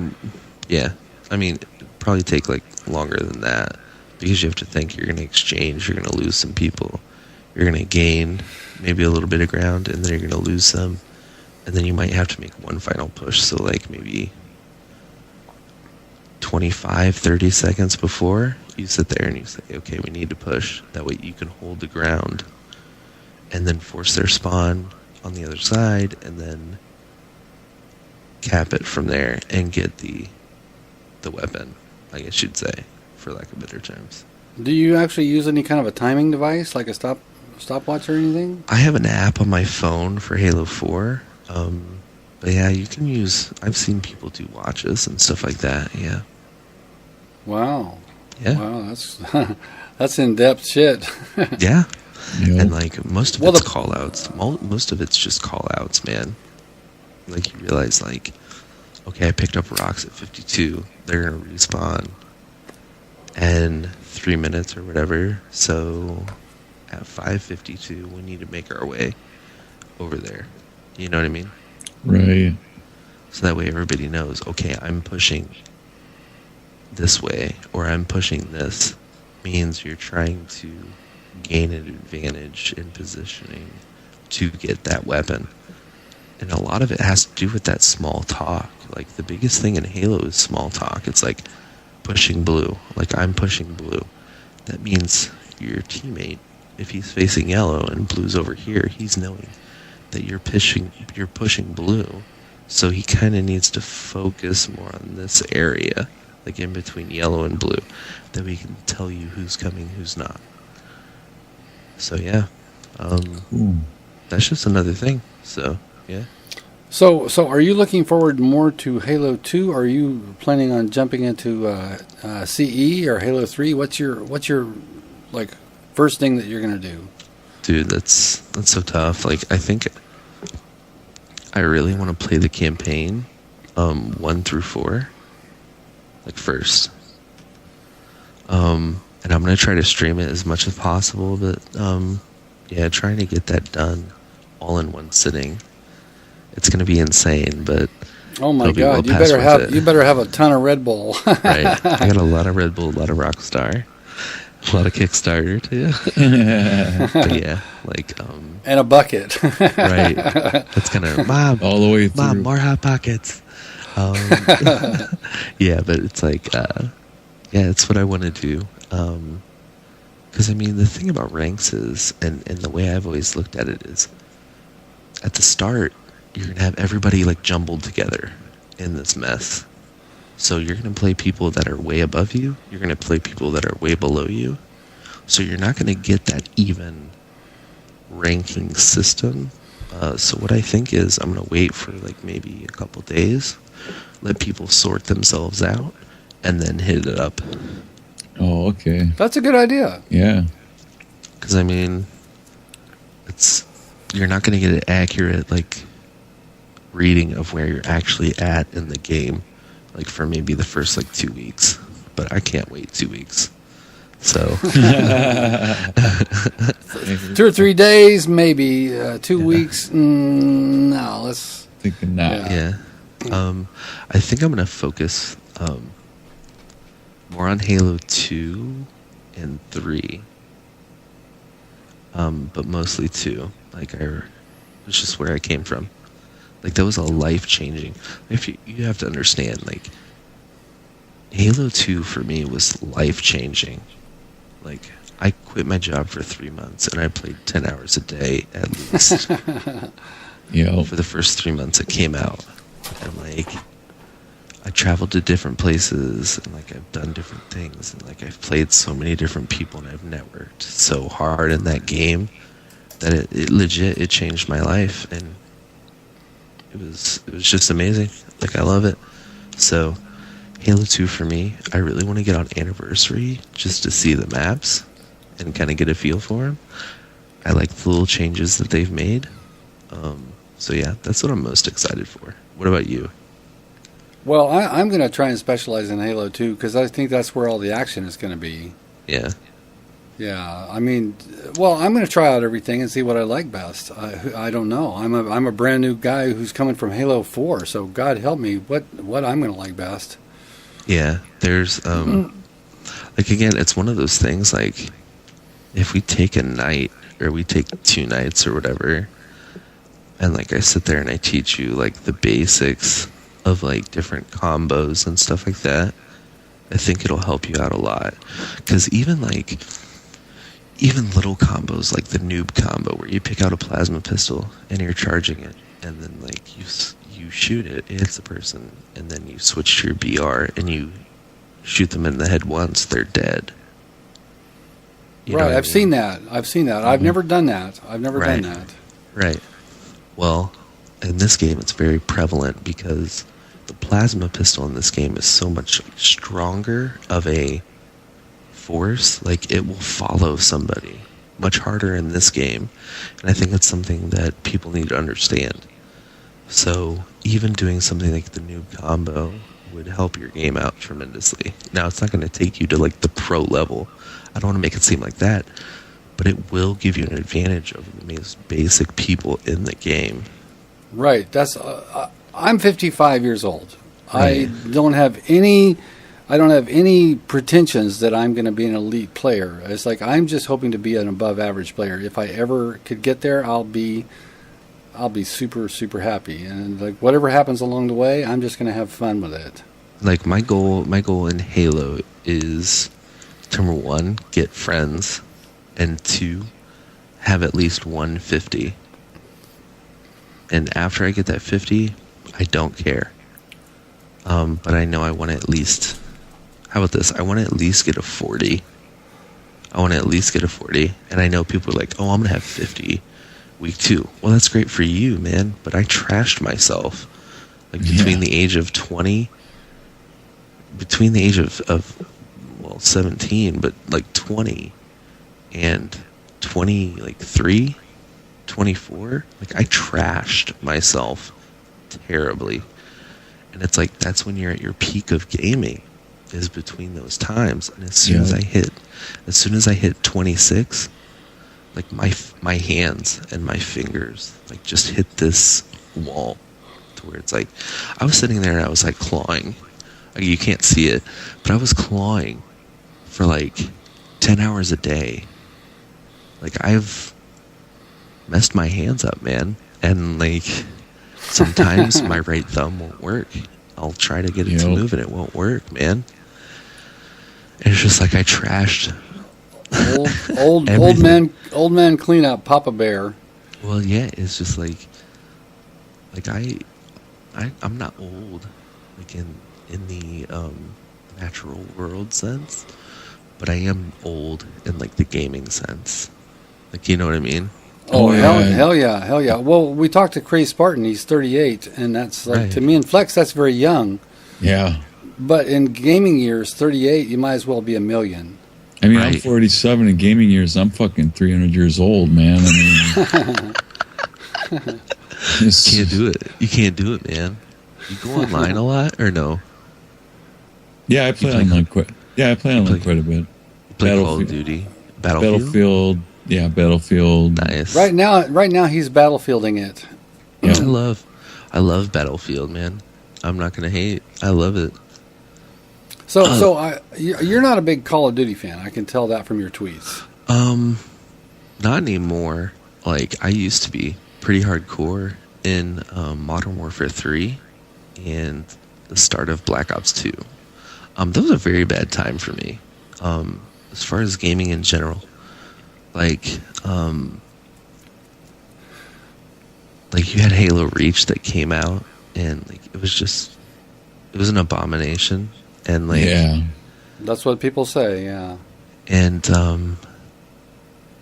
Yeah. I mean, it'd probably take like longer than that, because you have to think you're going to exchange, you're going to lose some people, you're going to gain maybe a little bit of ground, and then you're going to lose some, and then you might have to make one final push. So like maybe 25, 30 seconds before, you sit there and you say, okay, we need to push. That way you can hold the ground and then force their spawn on the other side, and then cap it from there and get the weapon, I guess you'd say, for lack of better terms. Do you actually use any kind of a timing device, like a stopwatch or anything? I have an app on my phone for Halo 4. But yeah, you can use... I've seen people do watches and stuff like that, yeah. Wow. Yeah. Wow, that's in-depth shit. Yeah. Yeah. And like most of Well, it's the- call-outs. Most of it's just call-outs, man. Like you realize, like, okay, I picked up rocks at 52. They're gonna respawn in 3 minutes or whatever. So at 5:52, we need to make our way over there. You know what I mean? Right. So that way everybody knows, okay, I'm pushing this way, or I'm pushing this, means you're trying to gain an advantage in positioning to get that weapon. And a lot of it has to do with that small talk. Like, the biggest thing in Halo is small talk. It's like pushing blue. Like, I'm pushing blue. That means your teammate, if he's facing yellow and blue's over here, he's knowing that you're pushing blue. So he kind of needs to focus more on this area, like in between yellow and blue, that we can tell you who's coming, who's not. So yeah, Cool. that's just another thing. So yeah, So are you looking forward more to Halo 2? Or are you planning on jumping into CE or Halo 3? What's your like first thing that you're going to do? dude, that's so tough. Like, I think I really want to play the campaign, 1 through 4, like first. And I'm going to try to stream it as much as possible, but yeah, trying to get that done all in one sitting. It's going to be insane, but oh my it'll be well God, past worth it. you better have a ton of Red Bull. Right. I got a lot of Red Bull, a lot of Rockstar, a lot of Kickstarter too. But yeah, like And a bucket. right. That's kind of Mom, all the way through. Mom, more Hot Pockets. Yeah, but it's like yeah, it's what I want to do. Because I mean, the thing about ranks is, and the way I've always looked at it is, at the start, you're gonna have everybody like jumbled together in this mess. So you're gonna play people that are way above you. You're gonna play people that are way below you. So you're not gonna get that even ranking system. So what I think is, I'm gonna wait for like maybe a couple days, let people sort themselves out, and then hit it up. Oh, okay. That's a good idea. Yeah. Because I mean, you're not going to get an accurate like reading of where you're actually at in the game, like for maybe the first like 2 weeks. But I can't wait 2 weeks. So 2 or 3 days, maybe 2 weeks. No, let's Thinking not. yeah. I think I'm going to focus more on Halo 2 and 3. But mostly 2. Like, it's just where I came from. Like, that was a life-changing. If you have to understand, like, Halo 2 for me was life-changing. Like, I quit my job for 3 months, and I played 10 hours a day at least. Yeah. For the first 3 months it came out. And, like, I traveled to different places, and like I've done different things, and like I've played so many different people, and I've networked so hard in that game that it legit changed my life, and it was just amazing. Like, I love it. So Halo 2 for me, I really want to get on Anniversary just to see the maps and kind of get a feel for them. I like the little changes that they've made. So yeah, that's what I'm most excited for. What about you? Well, I'm going to try and specialize in Halo 2 because I think that's where all the action is going to be. Yeah. Yeah, I mean, well, I'm going to try out everything and see what I like best. I don't know. I'm a brand new guy who's coming from Halo 4, so God help me, what I'm going to like best. Yeah, there's like, again, it's one of those things, like, if we take a night or we take 2 nights or whatever, and like I sit there and I teach you like the basics of like different combos and stuff like that, I think it'll help you out a lot. Because even little combos like the noob combo where you pick out a plasma pistol and you're charging it, and then like you shoot it hits the person, and then you switch to your BR and you shoot them in the head once, they're dead. You know Right, what I I've mean? seen that. I've never done that. Right. Done that. Right. Well, in this game, it's very prevalent because the plasma pistol in this game is so much stronger of a force. Like, it will follow somebody much harder in this game. And I think that's something that people need to understand. So even doing something like the noob combo would help your game out tremendously. Now, it's not going to take you to like the pro level. I don't want to make it seem like that, but it will give you an advantage over the most basic people in the game. Right. That's. I'm 55 years old. Right. I don't have any pretensions that I'm going to be an elite player. It's like I'm just hoping to be an above average player. If I ever could get there, I'll be super, super happy. And like whatever happens along the way, I'm just going to have fun with it. Like, my goal in Halo is to, number 1, get friends, and 2, have at least 150. And after I get that 50, I don't care. But I know I want to at least... How about this? I want to at least get a 40. And I know people are like, oh, I'm going to have 50 week 2. Well, that's great for you, man. But I trashed myself. Like, between the age of 20... Between the age of 17, but like 20 and 23, 24, like I trashed myself terribly. And it's like that's when you're at your peak of gaming, is between those times. And as soon as I hit 26, like my hands and my fingers like just hit this wall to where it's like I was sitting there and I was like clawing. Like, you can't see it, but I was clawing for like 10 hours a day. Like, I've messed my hands up, man. And like sometimes my right thumb won't work. I'll try to get it to move and it won't work, man. And it's just like I trashed old man clean up, Papa Bear. Well, yeah, it's just like I'm not old, like in the natural world sense, but I am old in like the gaming sense. Like, you know what I mean? Oh, hell yeah. Well, we talked to Crazy Spartan. He's 38, and that's like, right. To me and Flex, that's very young. Yeah. But in gaming years, 38, you might as well be a million. I mean, Right. I'm 47 in gaming years. I'm fucking 300 years old, man. I mean, Can't do it. You can't do it, man. You go online a lot or no? Yeah, I play online quite. Yeah, I play online quite a bit. You play Call of Duty, Battlefield. Yeah, Battlefield. Nice. Right now, he's battlefielding it. Yeah. I love Battlefield, man. I'm not gonna hate. I love it. You're not a big Call of Duty fan. I can tell that from your tweets. Not anymore. Like, I used to be pretty hardcore in Modern Warfare 3 and the start of Black Ops 2. That was a very bad time for me. As far as gaming in general, like you had Halo Reach that came out, and like it was an abomination. And like, Yeah. That's what people say, yeah. And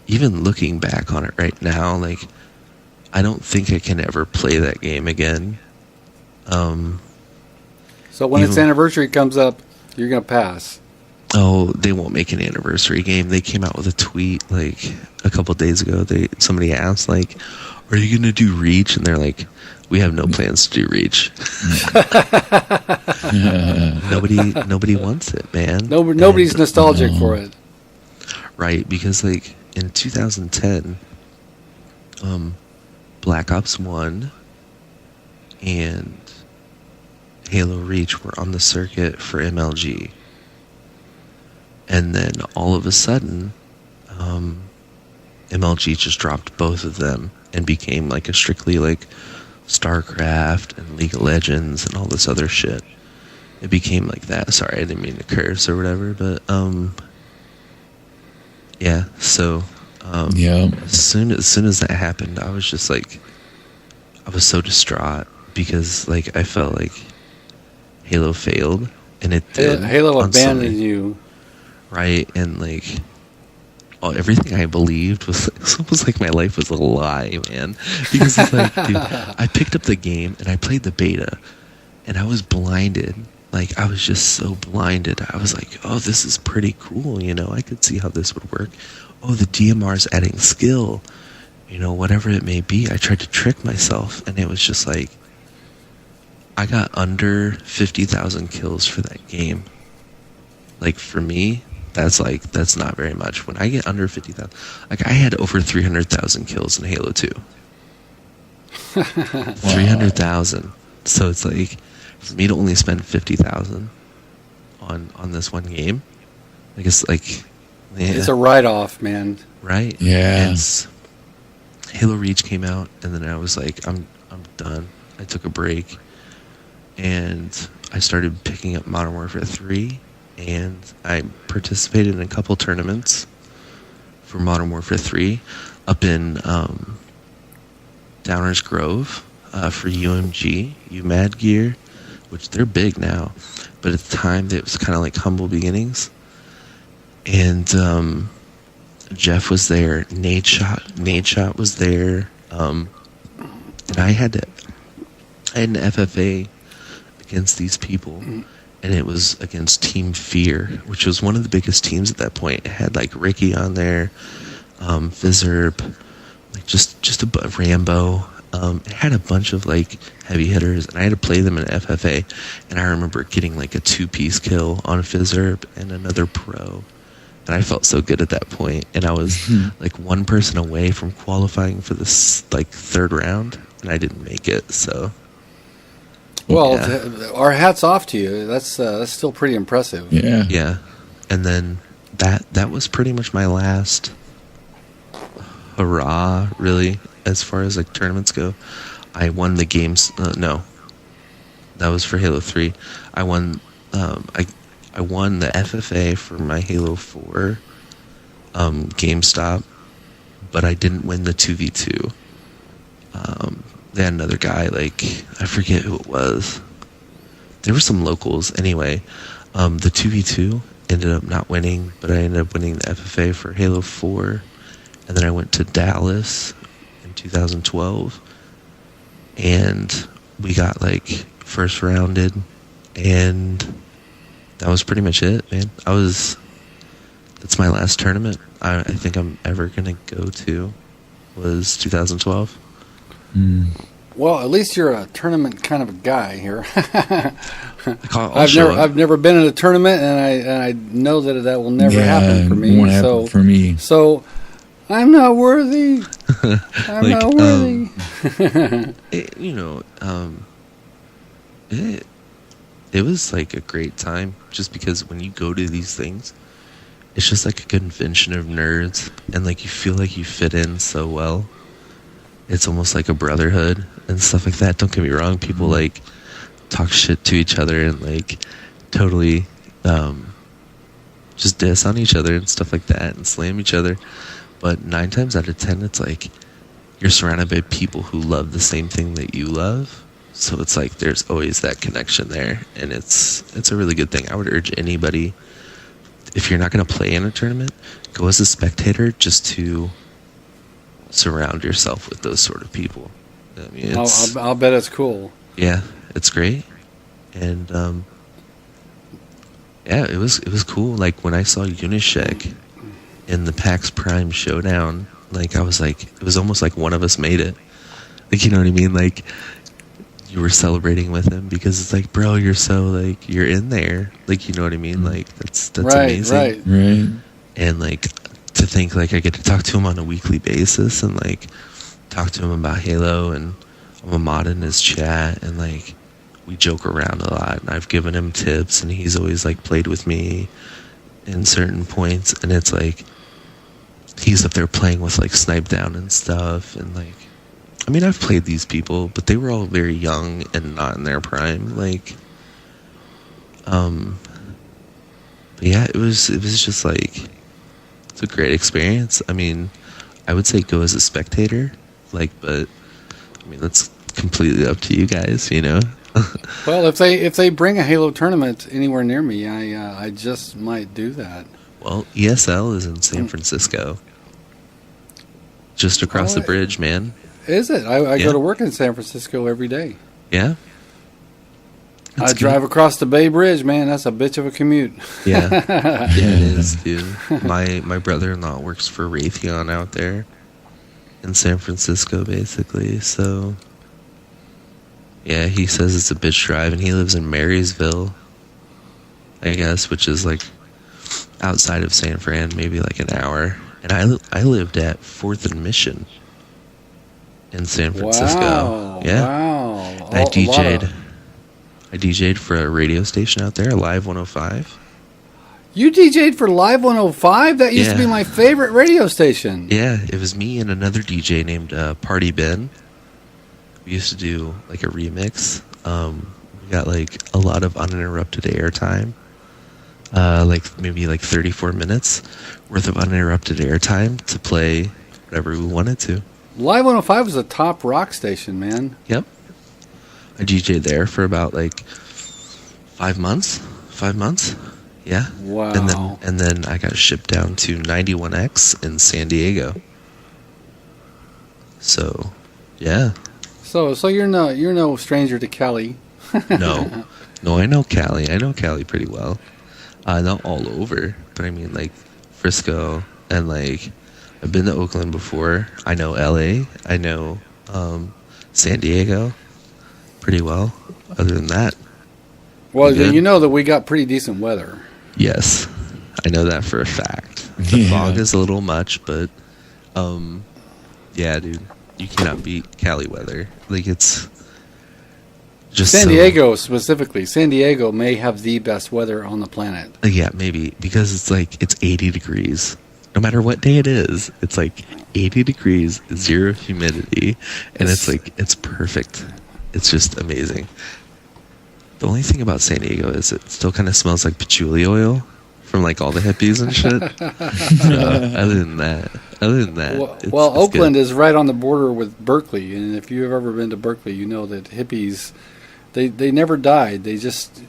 even looking back on it right now, like, I don't think I can ever play that game again. So when its anniversary comes up, you're going to pass. Oh, they won't make an anniversary game. They came out with a tweet like a couple days ago. Somebody asked, like, "Are you going to do Reach?" And they're like, "We have no plans to do Reach." Nobody wants it, man. Nobody's nostalgic for it. Right, because like in 2010, Black Ops 1 and Halo Reach were on the circuit for MLG. And then all of a sudden, MLG just dropped both of them and became like a strictly like StarCraft and League of Legends and all this other shit. It became like that. Sorry, I didn't mean to curse or whatever, but yeah. So as soon as that happened, I was just like, I was so distraught because like I felt like Halo failed, and it did. Halo abandoned you. Right, and like everything I believed was it's almost like my life was a lie, man. Because it's like, dude, I picked up the game and I played the beta, and I was blinded. Like, I was just so blinded. I was like, oh, this is pretty cool, you know. I could see how this would work. Oh, the DMR's adding skill, you know, whatever it may be. I tried to trick myself, and it was just like, I got under 50,000 kills for that game. Like, for me, that's not very much. When I get under 50,000, like, I had over 300,000 kills in Halo 2. 300,000. So it's like, for me to only spend 50,000 on this one game, like, it's like, yeah, it's a write-off, man. Right? Yeah. And Halo Reach came out, and then I was like, I'm done. I took a break, and I started picking up Modern Warfare 3. And I participated in a couple tournaments for Modern Warfare 3 up in Downers Grove for UMG, UMAD gear, which they're big now. But at the time, it was kind of like humble beginnings. And Jeff was there. Nade Shot was there. And I had an FFA against these people. And it was against Team Fear, which was one of the biggest teams at that point. It had like Ricky on there, Fizzerb, like just a Rambo, It had a bunch of like heavy hitters, and I had to play them in FFA. And I remember getting like a 2-piece kill on Fizzerb and another pro. And I felt so good at that point. And I was like one person away from qualifying for this like third round, and I didn't make it. So, Well, yeah. our hats off to you. That's still pretty impressive. Yeah. Yeah. And then that was pretty much my last hurrah, really, as far as like tournaments go. I won the games. No, that was for Halo 3. I won. I won the FFA for my Halo 4 GameStop, but I didn't win the 2v2. They had another guy, like, I forget who it was. There were some locals. Anyway, the 2v2 ended up not winning, but I ended up winning the FFA for Halo 4. And then I went to Dallas in 2012, and we got, like, first rounded, and that was pretty much it, man. That's my last tournament I think I'm ever going to go to, was 2012. Well, at least you're a tournament kind of a guy here. I've never been in a tournament, and I know that will never happen for me. Won't happen for me. So I'm not worthy. I'm Like, not worthy. It was like a great time, just because when you go to these things, it's just like a convention of nerds, and like you feel like you fit in so well. It's almost like a brotherhood and stuff like that. Don't get me wrong, people like talk shit to each other and like totally just diss on each other and stuff like that and slam each other. But 9 times out of 10, it's like you're surrounded by people who love the same thing that you love. So it's like there's always that connection there, and it's a really good thing. I would urge anybody, if you're not going to play in a tournament, go as a spectator, just to surround yourself with those sort of people. I mean, I'll bet it's cool. Yeah, it's great. And yeah, it was cool. Like when I saw Unishek in the PAX Prime Showdown, like I was like, it was almost like one of us made it. Like, you know what I mean? Like, you were celebrating with him because it's like, bro, you're so like, you're in there. Like, you know what I mean? Like, that's amazing. Right. And like, to think like I get to talk to him on a weekly basis and like talk to him about Halo, and I'm a mod in his chat, and like we joke around a lot, and I've given him tips, and he's always like played with me in certain points, and it's like he's up there playing with like Snipe Down and stuff, and like, I mean, I've played these people, but they were all very young and not in their prime. Like, but yeah, it was just like, it's a great experience. I mean, I would say go as a spectator, like, but I mean, that's completely up to you guys, you know. Well, if they bring a Halo tournament anywhere near me, I just might do that. Well, ESL is in San Francisco, just across the bridge, man. Is it? I go to work in San Francisco every day. Yeah. I drive across the Bay Bridge, man. That's a bitch of a commute. Yeah, yeah, it is, dude. My brother-in-law works for Raytheon out there in San Francisco, basically. So, yeah, he says it's a bitch drive, and he lives in Marysville, I guess, which is like outside of San Fran, maybe like an hour. And I lived at 4th and Mission in San Francisco. Wow, yeah. Wow. I DJ'd for a radio station out there, Live 105. You DJ'd for Live 105? That used to be my favorite radio station. Yeah, it was me and another DJ named Party Ben. We used to do like a remix. We got like a lot of uninterrupted airtime. Like maybe like 34 minutes worth of uninterrupted airtime to play whatever we wanted to. Live 105 was a top rock station, man. Yep. I DJ'd there for about like 5 months. 5 months. Yeah. Wow. And then I got shipped down to 91X in San Diego. So, yeah. So you're no stranger to Cali. No, I know Cali. I know Cali pretty well. Not all over, but I mean like Frisco, and like I've been to Oakland before. I know LA. I know San Diego, pretty well. Other than that, Well, good. you know that we got pretty decent weather. Yes, I know that for a fact. The fog is a little much, but yeah, dude, you cannot beat Cali weather. Like, it's just San Diego specifically. San Diego may have the best weather on the planet. Yeah, maybe because it's 80 degrees. No matter what day it is, it's like 80 degrees, zero humidity, and it's perfect. It's just amazing. The only thing about San Diego is it still kind of smells like patchouli oil from like all the hippies and shit. Other than that, Well, it's Oakland good. is right on the border with Berkeley, and if you've ever been to Berkeley, you know that hippies, they never died. They just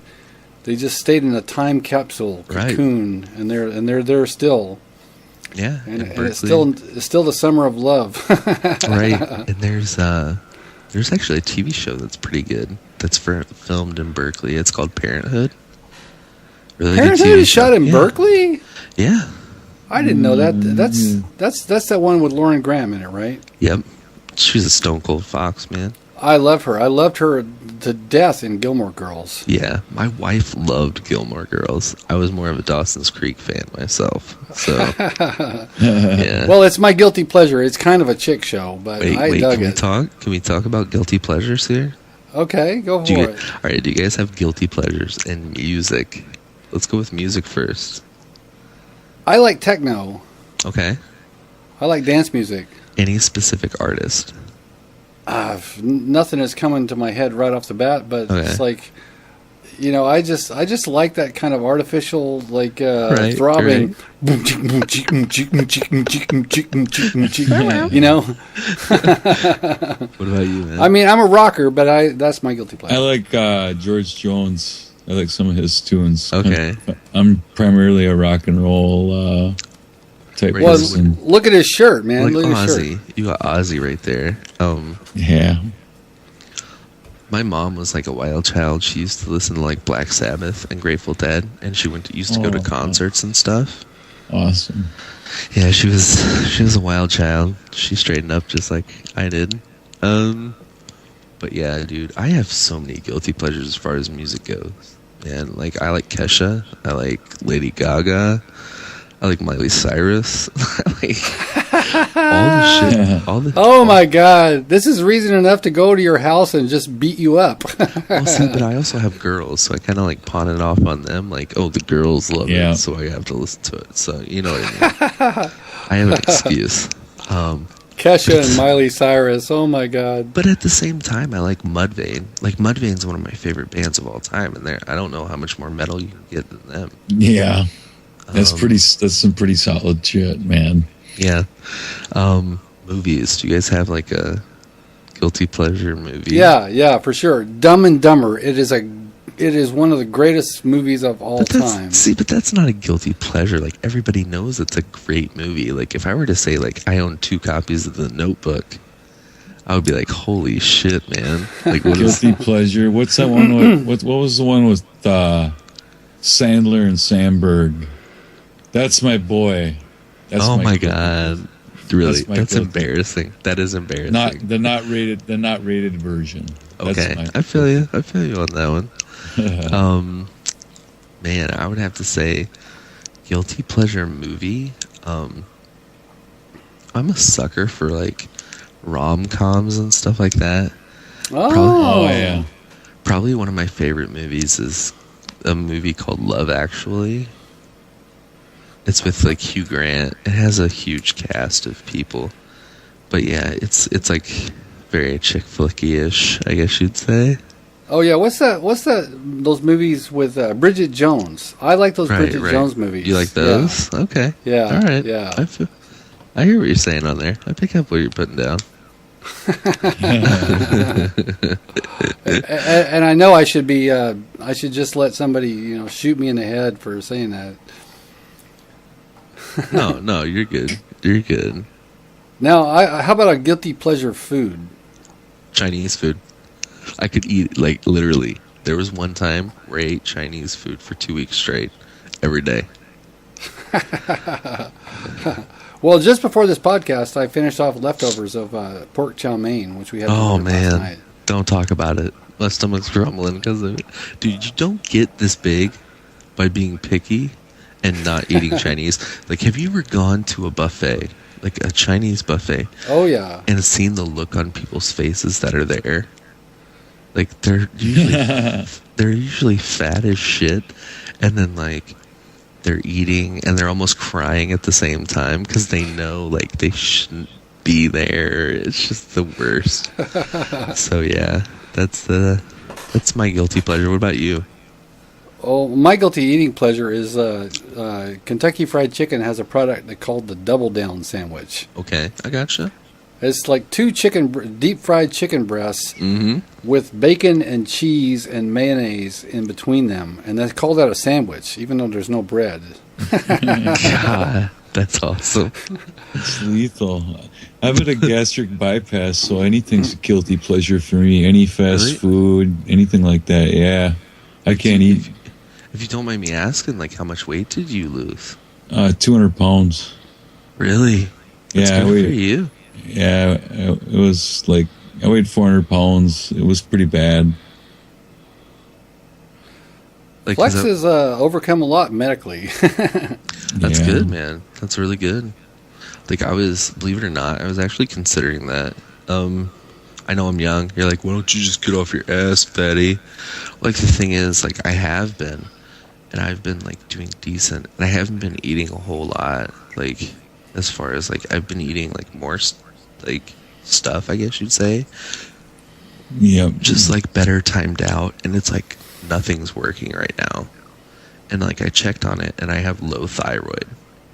stayed in a time capsule cocoon, and they're there still. Yeah, and it's Berkeley. still the summer of love. Right, and there's actually a TV show that's pretty good that's filmed in Berkeley. It's called Parenthood. Really good Parenthood TV is shot show. in Berkeley. Yeah. I didn't know that. That's that one with Lauren Graham in it, right? Yep. She's a stone cold fox, man. I love her. I loved her to death in Gilmore Girls. Yeah, my wife loved Gilmore Girls. I was more of a Dawson's Creek fan myself. So, yeah. Well, it's my guilty pleasure. It's kind of a chick show, but I dug it. Can we talk about guilty pleasures here? Okay, go for it. All right, do you guys have guilty pleasures in music? Let's go with music first. I like techno. Okay. I like dance music. Any specific artist? Nothing is coming to my head right off the bat, but it's like, I just like that kind of artificial, like throbbing. Right. What about you, man? I mean, I'm a rocker, but that's my guilty pleasure. I like George Jones. I like some of his tunes. Okay. I'm primarily a rock and roll type Well, person. look at his shirt, man. Like Look at his Ozzy. shirt. You got Ozzy right there. Yeah. My mom was like a wild child. She used to listen to like Black Sabbath and Grateful Dead, and she used to go to concerts and stuff. Awesome. Yeah, she was a wild child. She straightened up just like I did. But yeah, dude, I have so many guilty pleasures as far as music goes. Man, like I like Kesha, I like Lady Gaga, I like Miley Cyrus. Like all the shit. Oh my God! This is reason enough to go to your house and just beat you up. Well, see, but I also have girls, so I kind of like pawn it off on them. Like, oh, the girls love it, so I have to listen to it. So you know what I mean? I have an excuse. Kesha and Miley Cyrus. Oh my God! But at the same time, I like Mudvayne. Like Mudvayne's one of my favorite bands of all time, and I don't know how much more metal you can get than them. Yeah, that's some pretty solid shit, man. Yeah. Movies. Do you guys have like a guilty pleasure movie? Yeah, for sure. Dumb and Dumber. It is one of the greatest movies of all time. See, but that's not a guilty pleasure. Like everybody knows it's a great movie. Like if I were to say like I own 2 copies of The Notebook, I would be like, holy shit, man! Like what guilty pleasure. What's that one? What was the one with Sandler and Sandberg? That's my boy. Oh my God! Really? That's guilty. Embarrassing. That is embarrassing. The not rated version. Okay, I feel you. I feel you on that one. Man, I would have to say, guilty pleasure movie. I'm a sucker for like rom-coms and stuff like that. Oh, Probably one of my favorite movies is a movie called Love Actually. It's with like Hugh Grant. It has a huge cast of people, but yeah, it's like very chick flicky-ish, I guess you'd say. Oh yeah, what's that? Those movies with Bridget Jones. I like those Bridget Jones movies. You like those? Yeah. Okay. Yeah. All right. Yeah. I hear what you're saying on there. I pick up what you're putting down. And I know I should be. I should just let somebody, shoot me in the head for saying that. No, you're good. You're good. Now, how about a guilty pleasure food? Chinese food. I could eat, like, literally. There was one time where I ate Chinese food for 2 weeks straight, every day. Well, just before this podcast, I finished off leftovers of pork chow mein, which we had Oh last night. man, don't talk about it. My stomach's grumbling because of it. Dude, you don't get this big by being picky and not eating Chinese. Like, have you ever gone to a buffet, like a Chinese buffet, Oh, yeah. and seen the look on people's faces that are there? Like, they're usually fat as shit, and then like they're eating and they're almost crying at the same time because they know like they shouldn't be there. It's just the worst. So yeah, that's my guilty pleasure. What about you? Oh, my guilty eating pleasure is Kentucky Fried Chicken has a product they called the Double Down Sandwich. Okay, I gotcha. It's like two deep fried chicken breasts with bacon and cheese and mayonnaise in between them, and they call that a sandwich, even though there's no bread. God, that's awesome. It's lethal. I've had a gastric bypass, so anything's a guilty pleasure for me. Any fast food, anything like that. Yeah, I can't eat. If you don't mind me asking, like, how much weight did you lose? 200 pounds. Really? That's Yeah, good for you. Yeah, it was like I weighed 400 pounds. It was pretty bad. Like, Flex has overcome a lot medically. That's Yeah. good, man. That's really good. Like, believe it or not, I was actually considering that. I know I'm young. You're like, why don't you just get off your ass, fatty? Like, the thing is, like, I have been, and I've been, like, doing decent, and I haven't been eating a whole lot, like, as far as, like, I've been eating, like, more, like, stuff, I guess you'd say. Yep. Just, like, better timed out, and it's, like, nothing's working right now. And, like, I checked on it, and I have low thyroid.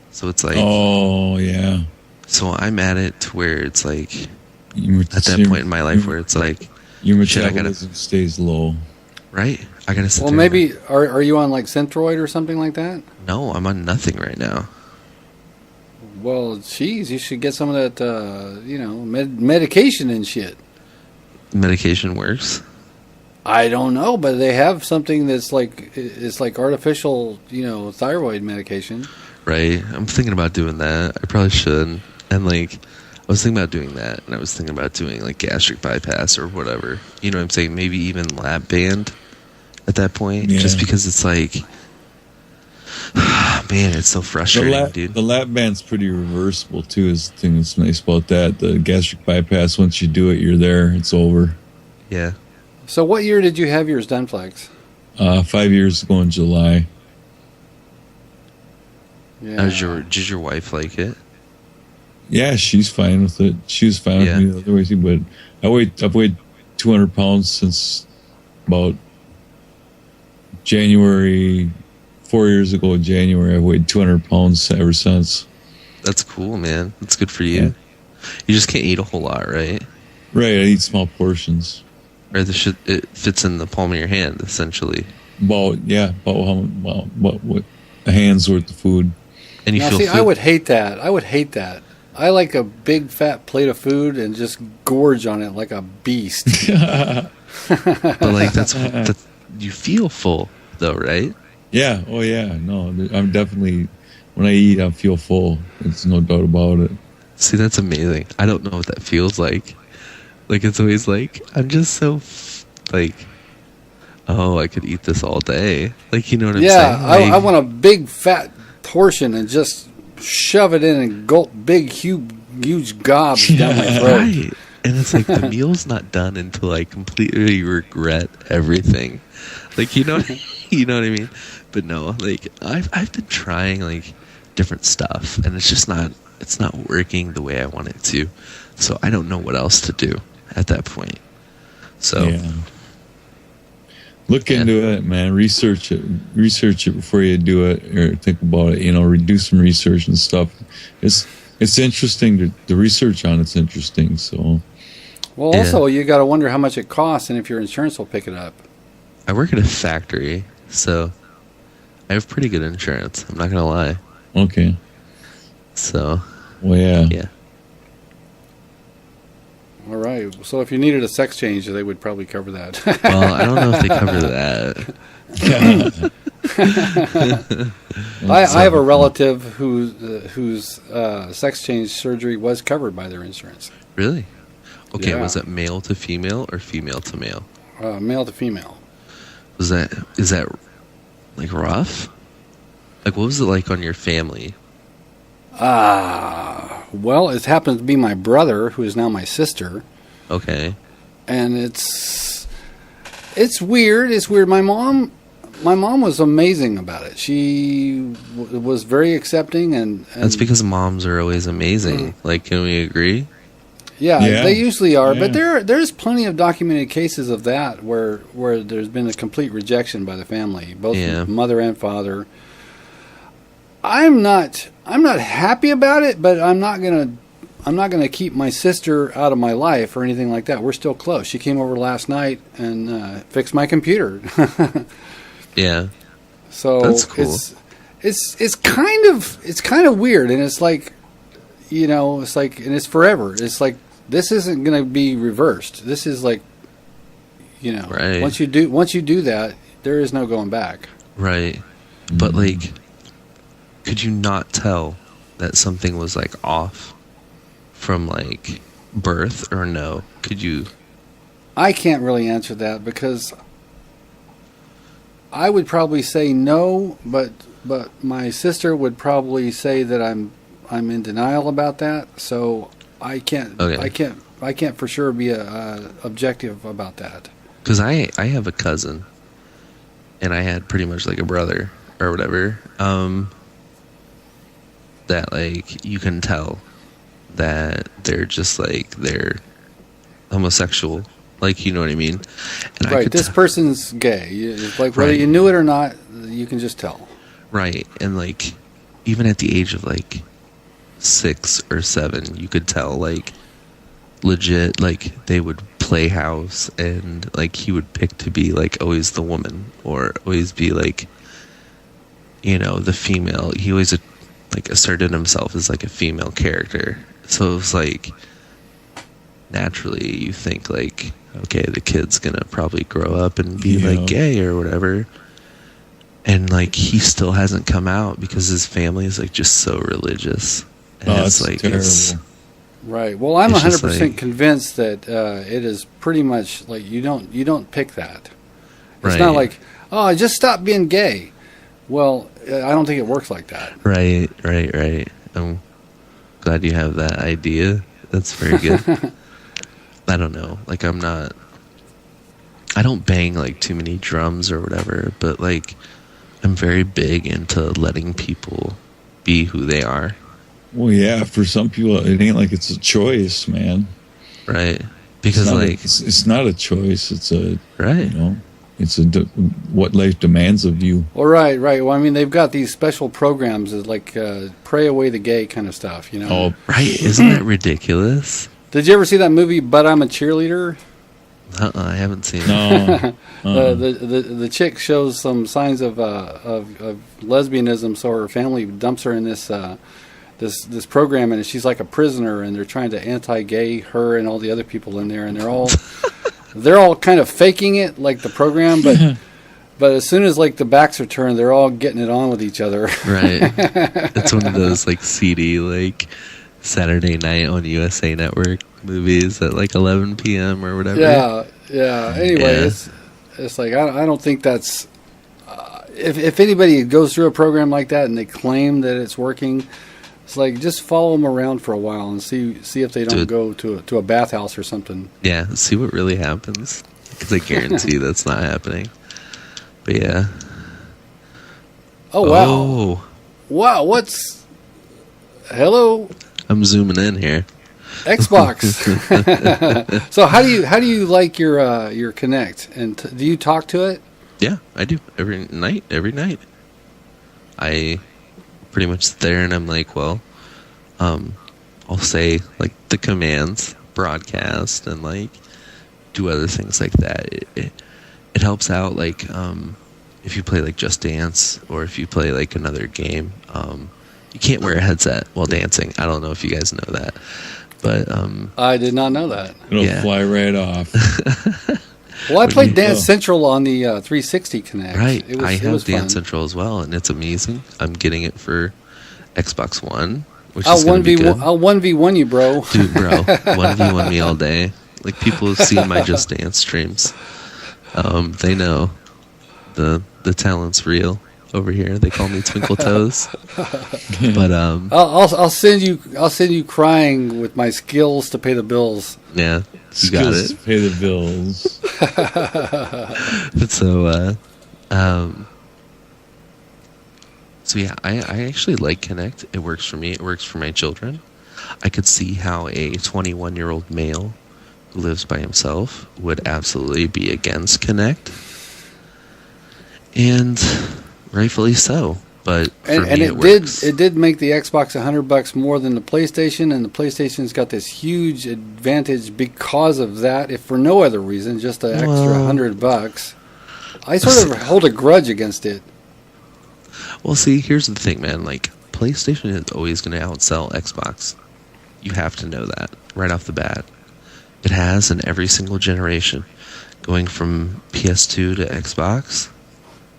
So it's, like... Oh, yeah. So I'm at it to where it's, like... Your At that point in my life where it's like... Your shit, metabolism stays low. Right? I gotta sit Well, there maybe, are you on like Synthroid or something like that? No, I'm on nothing right now. Well, geez, you should get some of that, medication and shit. Medication works. I don't know, but they have something that's like, it's like artificial, thyroid medication. Right? I'm thinking about doing that. I probably should. And, like... I was thinking about doing that, and I was thinking about doing, like, gastric bypass or whatever. You know what I'm saying? Maybe even lap band at that point. Yeah. Just because it's like... Man, it's so frustrating, dude. The lap band's pretty reversible, too, is the thing that's nice about that. The gastric bypass, once you do it, you're there. It's over. Yeah. So what year did you have yours done, Flex? 5 years ago in July. Yeah. Did your wife like it? Yeah, she's fine with it. She was fine with me the other way too, but I've weighed 200 pounds since about January. 4 years ago in January, I've weighed 200 pounds ever since. That's cool, man. That's good for you. Yeah. You just can't eat a whole lot, right? Right, I eat small portions. Or it fits in the palm of your hand, essentially. About what a hand's worth of food. And you Now, feel see, food? I would hate that. I like a big fat plate of food and just gorge on it like a beast. But like that you feel full though, right? Yeah. Oh yeah. No, I'm definitely when I eat, I feel full. It's no doubt about it. See, that's amazing. I don't know what that feels like. Like it's always like I'm just so like, oh, I could eat this all day. Like you know what I'm saying? Yeah, Like, I want a big fat portion and just shove it in and gulp big huge gobs down my throat. right. And it's like the meal's not done until I completely regret everything. Like you know what I mean? But no, like I've been trying like different stuff and it's not working the way I want it to. So I don't know what else to do at that point. So Yeah. Look into it, man. Research it before you do it or think about it. Do some research and stuff. It's interesting. The research on it's interesting. So, Well, also, you got to wonder how much it costs and if your insurance will pick it up. I work at a factory, so I have pretty good insurance. I'm not gonna lie. okay. So Well, yeah. yeah. All right. So if you needed a sex change, they would probably cover that. Well, I don't know if they cover that. I have a relative whose sex change surgery was covered by their insurance. Really? Okay, Yeah. was it male to female or female to male? Male to female. Is that like rough? Like, what was it like on your family? Well, it happens to be my brother, who is now my sister, Okay. and it's weird. It's weird. My mom was amazing about it. She was very accepting, and That's because moms are always amazing. Like, can we agree? yeah, Yeah. they usually are. Yeah. But there's plenty of documented cases of that where there's been a complete rejection by the family, both Yeah. mother and father. I'm not happy about it, but I'm not gonna keep my sister out of my life or anything like that. We're still close. She came over last night and fixed my computer. Yeah. So That's cool. It's kind of weird, and it's like, it's like, and it's forever. It's like, this isn't going to be reversed. This is like, Right. once you do that, there is no going back. Right. But, like, could you not tell that something was, like, off from, like, birth, or no? Could you? I can't really answer that because I would probably say no, but my sister would probably say that I'm in denial about that. So I can't Okay. I can't for sure be objective about that. Because I have a cousin, and I had pretty much, like, a brother, or whatever, that, like, you can tell that they're just, like, they're homosexual. Like, you know what I mean? And I Right, could this person's gay. It's like, whether Right. you knew it or not, you can just tell. Right, and, like, even at the age of, like, 6 or 7, you could tell, like, legit, like, they would play house, and, like, he would pick to be, like, always the woman, or always be, like, the female. He always, like, asserted himself as, like, a female character. So it was, like, naturally you think, like, okay, the kid's gonna probably grow up and be, Yeah. like, gay or whatever. And, like, he still hasn't come out because his family is, like, just so religious. And Oh, it's that's like, terrible. Right. Well, I'm It's 100% just like- convinced that it is pretty much like you don't pick that. It's Right. not like, oh, just stop being gay. Well, I don't think it works like that. Right. I'm glad you have that idea. That's very good. I don't know. Like, I don't bang, like, too many drums or whatever, but, like, I'm very big into letting people be who they are. Well, yeah, for some people, it ain't like it's a choice, man. Right. Because, like, it's not a choice. It's a, right. it's what life demands of you. Well, right. Well, I mean, they've got these special programs that like pray away the gay kind of stuff. Oh, Right. Isn't that ridiculous? Did you ever see that movie, But I'm a Cheerleader? I haven't seen it. no. The chick shows some signs of lesbianism, so her family dumps her in this this program, and she's like a prisoner, and they're trying to anti-gay her and all the other people in there, and they're all kind of faking it, like the program, but as soon as like the backs are turned, they're all getting it on with each other. Right. It's one of those, like, seedy, like, Saturday night on USA Network movies at, like, 11 p.m. or whatever. Yeah. Anyway, Yeah. it's like I don't think that's if anybody goes through a program like that and they claim that it's working, it's like just follow them around for a while and see if they don't Dude. go to a bathhouse or something. Yeah, see what really happens. Because I guarantee that's not happening. But yeah. Oh wow! Wow, what's hello I'm zooming in here. Xbox? So how do you like your Connect, and do you talk to it? Yeah, I do. Every night. I pretty much sit there and I'm like, well, I'll say, like, the commands, broadcast, and, like, do other things like that. It helps out, like, if you play, like, Just Dance, or if you play, like, another game, you can't wear a headset while dancing. I don't know if you guys know that, but I did not know that. It'll Yeah. fly right off. Well, I played Dance Central on the 360 Connect. Right. It was, I it have was Dance fun. Central as well, and it's amazing. I'm getting it for Xbox One, which I'll is going to be good. I'll 1v1 you, bro. Dude, bro, 1v1 me all day. Like, people have seen my Just Dance streams. They know the talent's real over here. They call me Twinkle Toes. But I'll send you crying with my skills to pay the bills. yeah, you got Skills it. to pay the bills. But so yeah, I actually like Connect. It works for me. It works for my children. I could see how a 21-year-old male who lives by himself would absolutely be against Connect, and rightfully so. But for me, it works. It did make the Xbox $100 more than the PlayStation, and the PlayStation's got this huge advantage because of that. If for no other reason, just the extra $100. I sort of hold a grudge against it. Well, see, here's the thing, man. Like, PlayStation is always going to outsell Xbox. You have to know that right off the bat. It has in every single generation, going from PS2 to Xbox,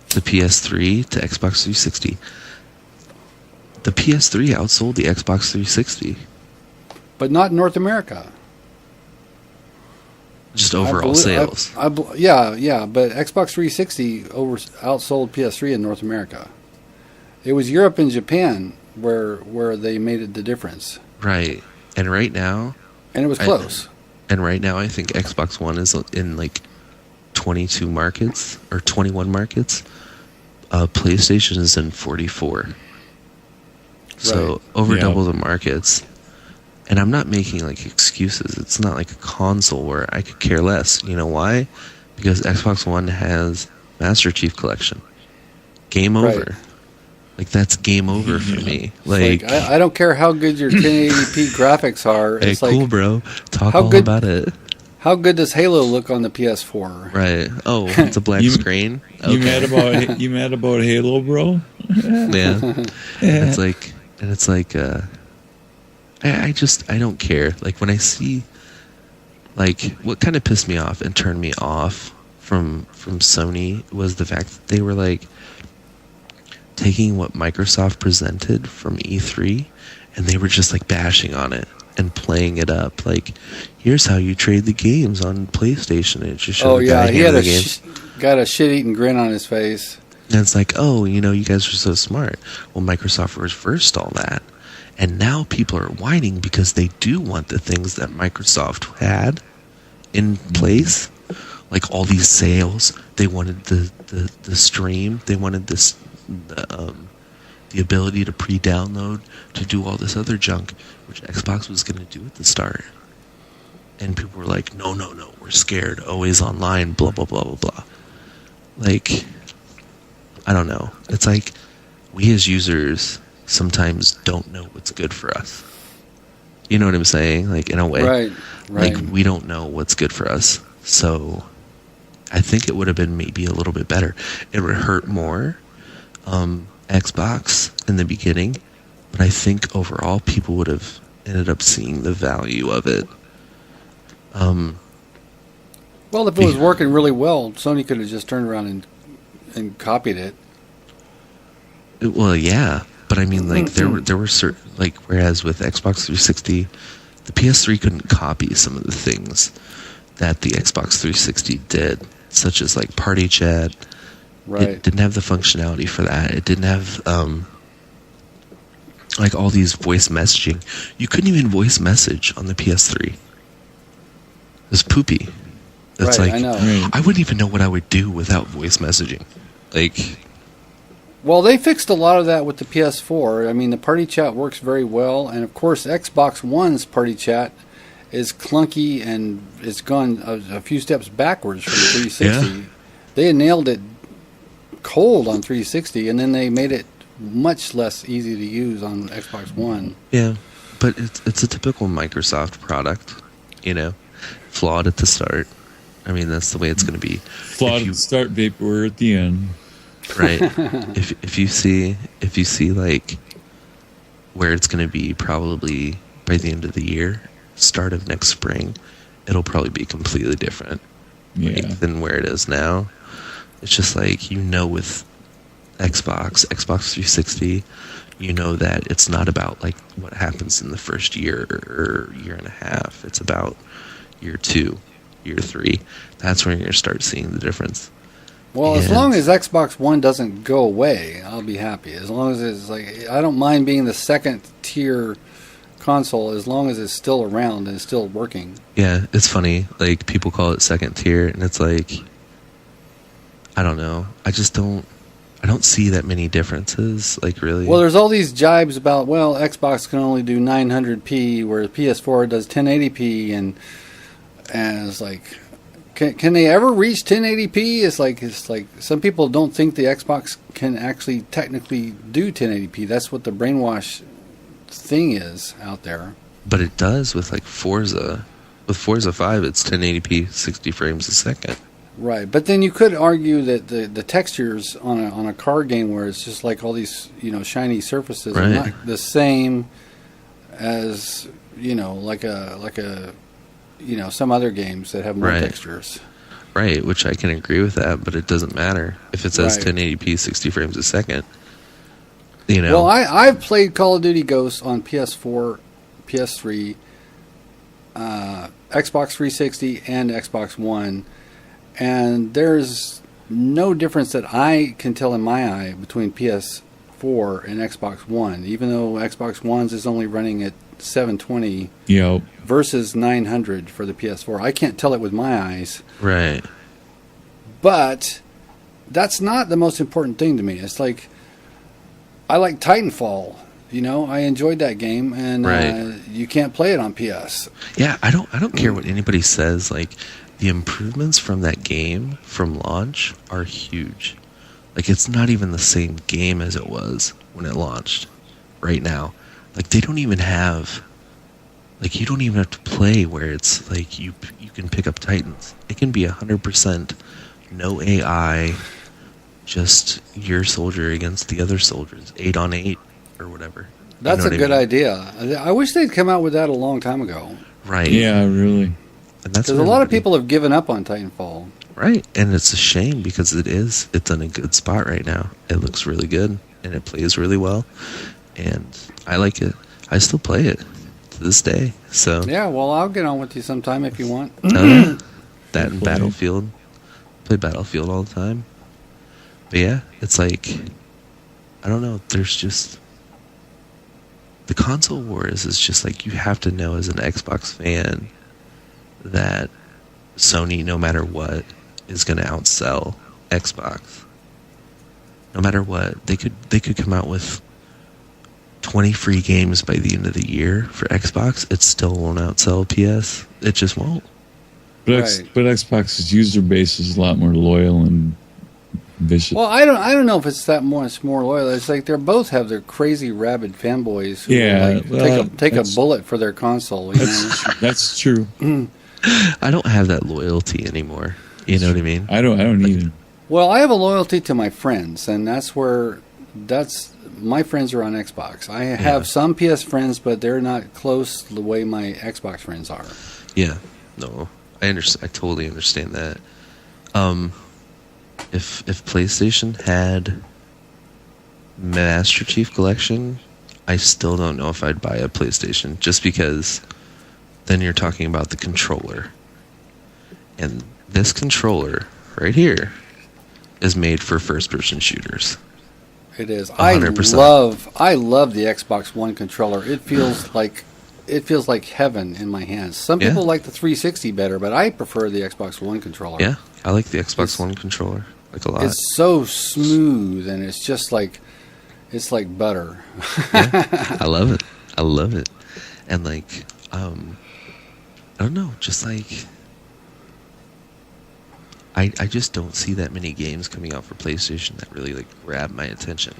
to PS3 to Xbox 360. The PS3 outsold the Xbox 360. But not in North America. Just overall sales. Yeah, but Xbox 360 outsold PS3 in North America. It was Europe and Japan where they made it the difference. Right. And right now... And it was close. And right now, I think Xbox One is in like 22 markets or 21 markets. PlayStation is in 44. So over double the markets. And I'm not making like excuses. It's not like a console where I could care less. You know why? Because Xbox One has Master Chief Collection. Game over. Right. Like, that's game over for me. Like I don't care how good your 1080p graphics are. Hey, It's cool, like, bro. Talk how all good- about it. how good does Halo look on the PS4? Right. Oh, it's a black screen. You mad about Halo, bro? Yeah. It's like, I don't care. Like, when I see, like, what kind of pissed me off and turned me off from Sony was the fact that they were like taking what Microsoft presented from E3 and they were just like bashing on it and playing it up. Like, here's how you trade the games on PlayStation. And it just showed Oh yeah, he had the game. got a shit-eating grin on his face. And it's like, oh, you guys are so smart. Well, Microsoft reversed all that. And now people are whining because they do want the things that Microsoft had in place. Like all these sales. They wanted the stream. They wanted the ability to pre-download, to do all this other junk, which Xbox was going to do at the start. And people were like, no, we're scared. Always online, blah, blah, blah, blah, blah. Like, I don't know. It's like we as users sometimes don't know what's good for us. You know what I'm saying? Like, in a way. Right. Like, we don't know what's good for us. So I think it would have been maybe a little bit better. It would hurt more, Xbox in the beginning, but I think overall people would have ended up seeing the value of it. Well, if it was working really well, Sony could have just turned around and copied it. Well, yeah, but I mean, like, there were certain, like, whereas with Xbox 360, the PS3 couldn't copy some of the things that the Xbox 360 did, such as like party chat. Right. It didn't have the functionality for that. It didn't have like all these voice messaging. You couldn't even voice message on the PS3. It was poopy. It's Right, like I know. I wouldn't even know what I would do without voice messaging. Like, Well, they fixed a lot of that with the PS4. I mean, the party chat works very well, and of course, Xbox One's party chat is clunky and it's gone a few steps backwards from the 360. Yeah. They had nailed it cold on 360, and then they made it much less easy to use on Xbox One. yeah, but it's a typical Microsoft product, flawed at the start. I mean, that's the way it's going to be. Flawed at the start, vaporware at the end. Right. if you see like where it's going to be, probably by the end of the year, start of next spring, it'll probably be completely different. Yeah. than where it is now. It's just like, with Xbox 360, that it's not about like what happens in the first year or year and a half. It's about year 2, year 3. That's when you're going to start seeing the difference. Well, as long as Xbox One doesn't go away, I'll be happy. As long as it's like, I don't mind being the second tier console as long as it's still around and it's still working. Yeah, it's funny. Like, people call it second tier, and it's like, I don't know. I don't see that many differences, like, really. Well, there's all these jibes about, Xbox can only do 900p, whereas PS4 does 1080p, and it's like, can they ever reach 1080p? It's like some people don't think the Xbox can actually technically do 1080p. That's what the brainwash thing is out there. But it does with like Forza. With Forza 5, it's 1080p, 60 frames a second. Right, but then you could argue that the textures on a car game where it's just like all these shiny surfaces are not the same as like a some other games that have more textures. Right, which I can agree with that, but it doesn't matter if it says 1080p 60 frames a second. Well, I've played Call of Duty Ghosts on PS4, PS3, Xbox 360, and Xbox One. And there's no difference that I can tell in my eye between PS4 and Xbox One, even though Xbox One's is only running at 720 versus 900 for the PS4. I can't tell it with my eyes. Right. But that's not the most important thing to me. It's like, I like Titanfall. I enjoyed that game, and you can't play it on PS. Yeah, I don't care what anybody says. Like, the improvements from that game from launch are huge. Like, it's not even the same game as it was when it launched right now. Like, they don't even have, like, you don't even have to play where it's like you can pick up Titans. It can be 100% no AI, just your soldier against the other soldiers, 8 on 8 or whatever. That's a good idea. I wish they'd come out with that a long time ago. Right. Yeah, really. Because a lot of people have given up on Titanfall. Right, and it's a shame because it's in a good spot right now. It looks really good, and it plays really well, and I like it. I still play it to this day. So yeah, well, I'll get on with you sometime if you want. That and Battlefield. Play Battlefield all the time. But yeah, it's like, I don't know. There's just the console wars is just like, you have to know as an Xbox fan that Sony, no matter what, is going to outsell Xbox. No matter what, they could come out with 20 free games by the end of the year for Xbox. It still won't outsell PS. It just won't. But Xbox's user base is a lot more loyal and vicious. Well, I don't know if it's that much more loyal. It's like they both have their crazy rabid fanboys who take a bullet for their console. That's true. I don't have that loyalty anymore. You know what I mean? I don't either. Well, I have a loyalty to my friends, and my friends are on Xbox. I have some PS friends, but they're not close the way my Xbox friends are. Yeah, no, I understand. I totally understand that. If PlayStation had Master Chief Collection, I still don't know if I'd buy a PlayStation, just because then you're talking about the controller. And this controller right here is made for first-person shooters. It is. 100%. I love the Xbox One controller. It feels like heaven in my hands. Some people like the 360 better, but I prefer the Xbox One controller. Yeah, I like the Xbox One controller a lot. It's so smooth, and it's just like butter. Yeah, I love it. And like, I don't know, just like, I just don't see that many games coming out for PlayStation that really like grab my attention.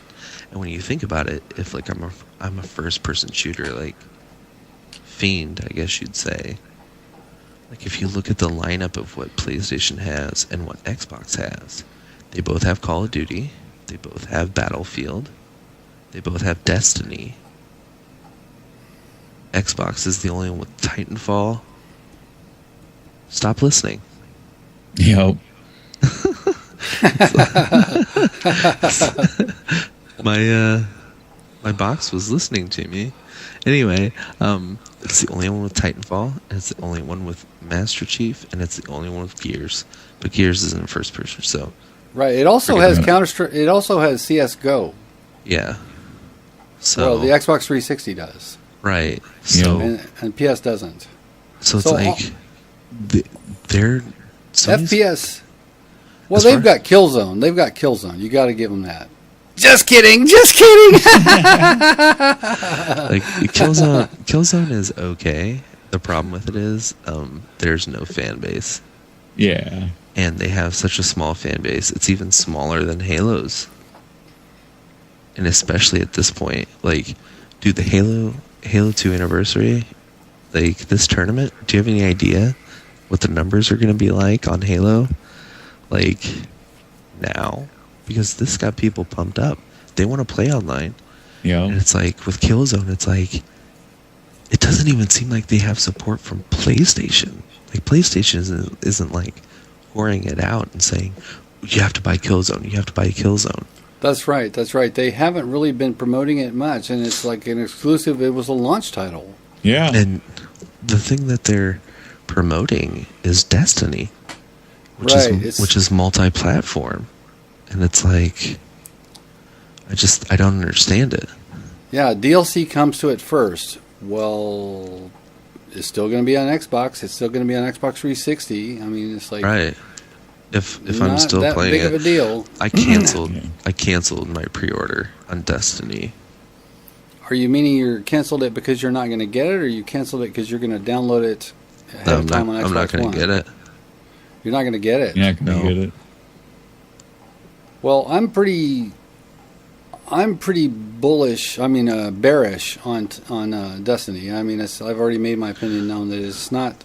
And when you think about it, if like I'm a first person shooter, like fiend, I guess you'd say. Like, if you look at the lineup of what PlayStation has and what Xbox has, they both have Call of Duty, they both have Battlefield, they both have Destiny. Xbox is the only one with Titanfall. Stop listening. Yep. My box was listening to me. Anyway, it's the only one with Titanfall, and it's the only one with Master Chief, and it's the only one with Gears. But Gears isn't first person, so Right. It also has Counter-Strike. It also has CS:GO. yeah. So Well, the Xbox 360 does, right. So and PS doesn't. so it's like they're Sony's- FPS. Well, As they've far- got Killzone. They've got Killzone. You got to give them that. Just kidding. Just kidding. like Killzone is okay. The problem with it is there's no fan base. Yeah. And they have such a small fan base. It's even smaller than Halo's. And especially at this point, like, dude, the Halo 2 anniversary, like, this tournament, do you have any idea what the numbers are going to be like on Halo? Like, now? Because this got people pumped up. They want to play online. Yeah. And it's like, with Killzone, it's like, it doesn't even seem like they have support from PlayStation. Like, PlayStation isn't like, pouring it out and saying, you have to buy Killzone, you have to buy Killzone. That's right. That's right. They haven't really been promoting it much, and it's like an exclusive. It was a launch title. Yeah. And the thing that they're promoting is Destiny, which is multi-platform, and it's like, I don't understand it. Yeah, DLC comes to it first. Well, it's still going to be on Xbox. It's still going to be on Xbox 360. I mean, it's like Right. If not I'm still that playing big it, of a deal. I canceled my pre-order on Destiny. Are you meaning you canceled it because you're not going to get it, or you canceled it because you're going to download it ahead of time on Xbox I'm not going One? to get it. You're not going to get it. You're not going to get it. Well, I'm pretty bullish. I mean, bearish on Destiny. I mean, I've already made my opinion known that it's not.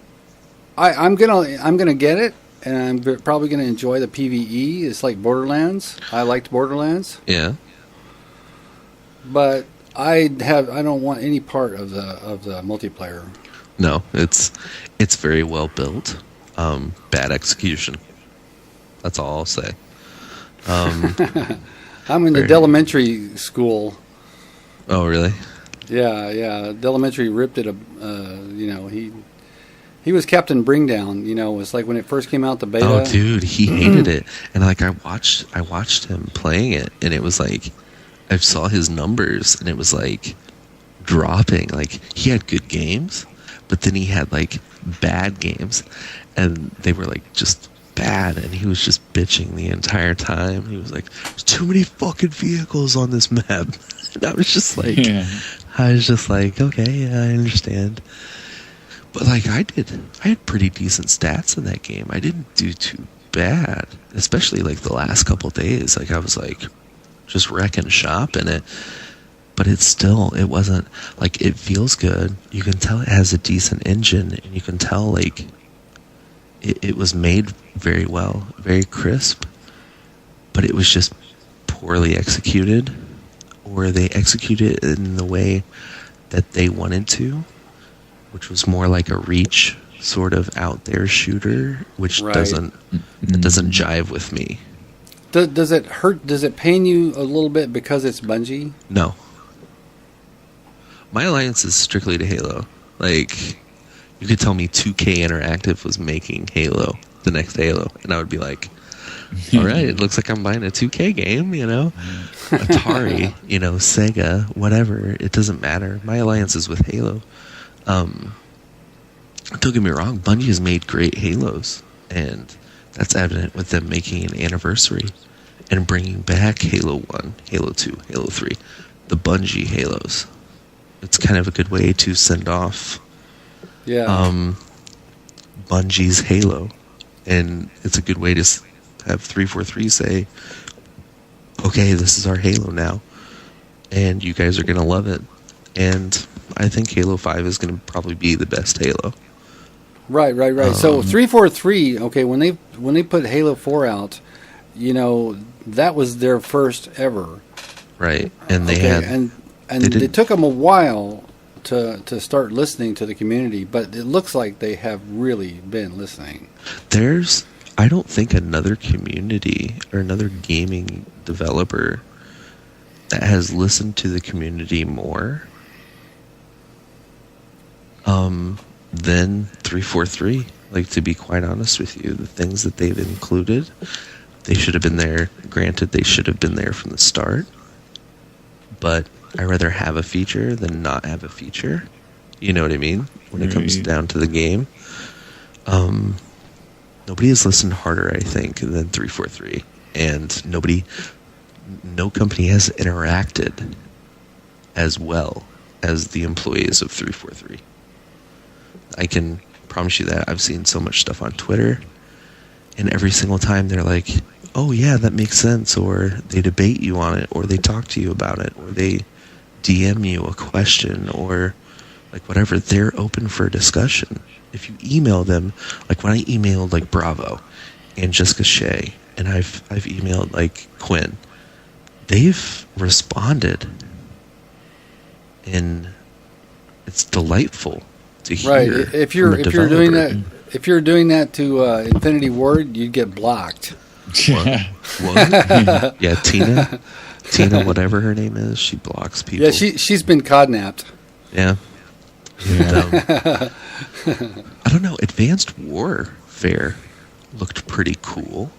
I'm gonna get it, and I'm probably gonna enjoy the PvE. It's like Borderlands. I liked Borderlands, Yeah. but I don't want any part of the multiplayer. No, it's very well built. Bad execution. That's all I'll say. I'm in the Elementary school. Oh, really? Yeah. Elementary ripped it. He was Captain Bringdown. You know, it was like when it first came out, the beta. Oh, dude, he hated it, and like I watched him playing it, and it was like I saw his numbers, and it was like dropping. Like he had good games, but then he had like bad games, and they were like just bad, and he was just bitching the entire time. He was like, "There's too many fucking vehicles on this map," and I was just like, okay, yeah, I understand. But like I had pretty decent stats in that game. I didn't do too bad, especially like the last couple days. Like I was like just wrecking shop in it. But it wasn't like, it feels good. You can tell it has a decent engine, and you can tell like it was made very well, very crisp. But it was just poorly executed, or they executed it in the way that they wanted to, which was more like a Reach sort of out there shooter, which doesn't jive with me. Does it hurt? Does it pain you a little bit because it's Bungie? No. My alliance is strictly to Halo. Like, you could tell me 2K Interactive was making Halo, the next Halo, and I would be like, all right, it looks like I'm buying a 2K game, you know? Atari, Sega, whatever, it doesn't matter. My alliance is with Halo. Don't get me wrong, Bungie has made great Halos, and that's evident with them making an anniversary and bringing back Halo 1, Halo 2, Halo 3, the Bungie Halos. It's kind of a good way to send off Bungie's Halo, and it's a good way to have 343 say, okay, this is our Halo now, and you guys are going to love it. And I think Halo 5 is going to probably be the best Halo. Right. So 343, okay, when they put Halo 4 out, that was their first ever. Right. And they it took them a while to start listening to the community, but it looks like they have really been listening. I don't think another community or another gaming developer that has listened to the community more than 343. Like, to be quite honest with you, the things that they've included, they should have been there. Granted, they should have been there from the start. But I'd rather have a feature than not have a feature. You know what I mean? When it comes down to the game. Nobody has listened harder, I think, than 343. And no company has interacted as well as the employees of 343. I can promise you that. I've seen so much stuff on Twitter, and every single time they're like, oh yeah, that makes sense, or they debate you on it, or they talk to you about it, or they DM you a question, or like whatever. They're open for discussion. If you email them, like when I emailed like Bravo and Jessica Shea, and I've emailed like Quinn, they've responded, and it's delightful to hear. Right. If you're doing that to Infinity Ward, you'd get blocked. What? Yeah, Tina, whatever her name is, she blocks people. Yeah, she's been codnapped. Yeah. And, I don't know. Advanced Warfare looked pretty cool.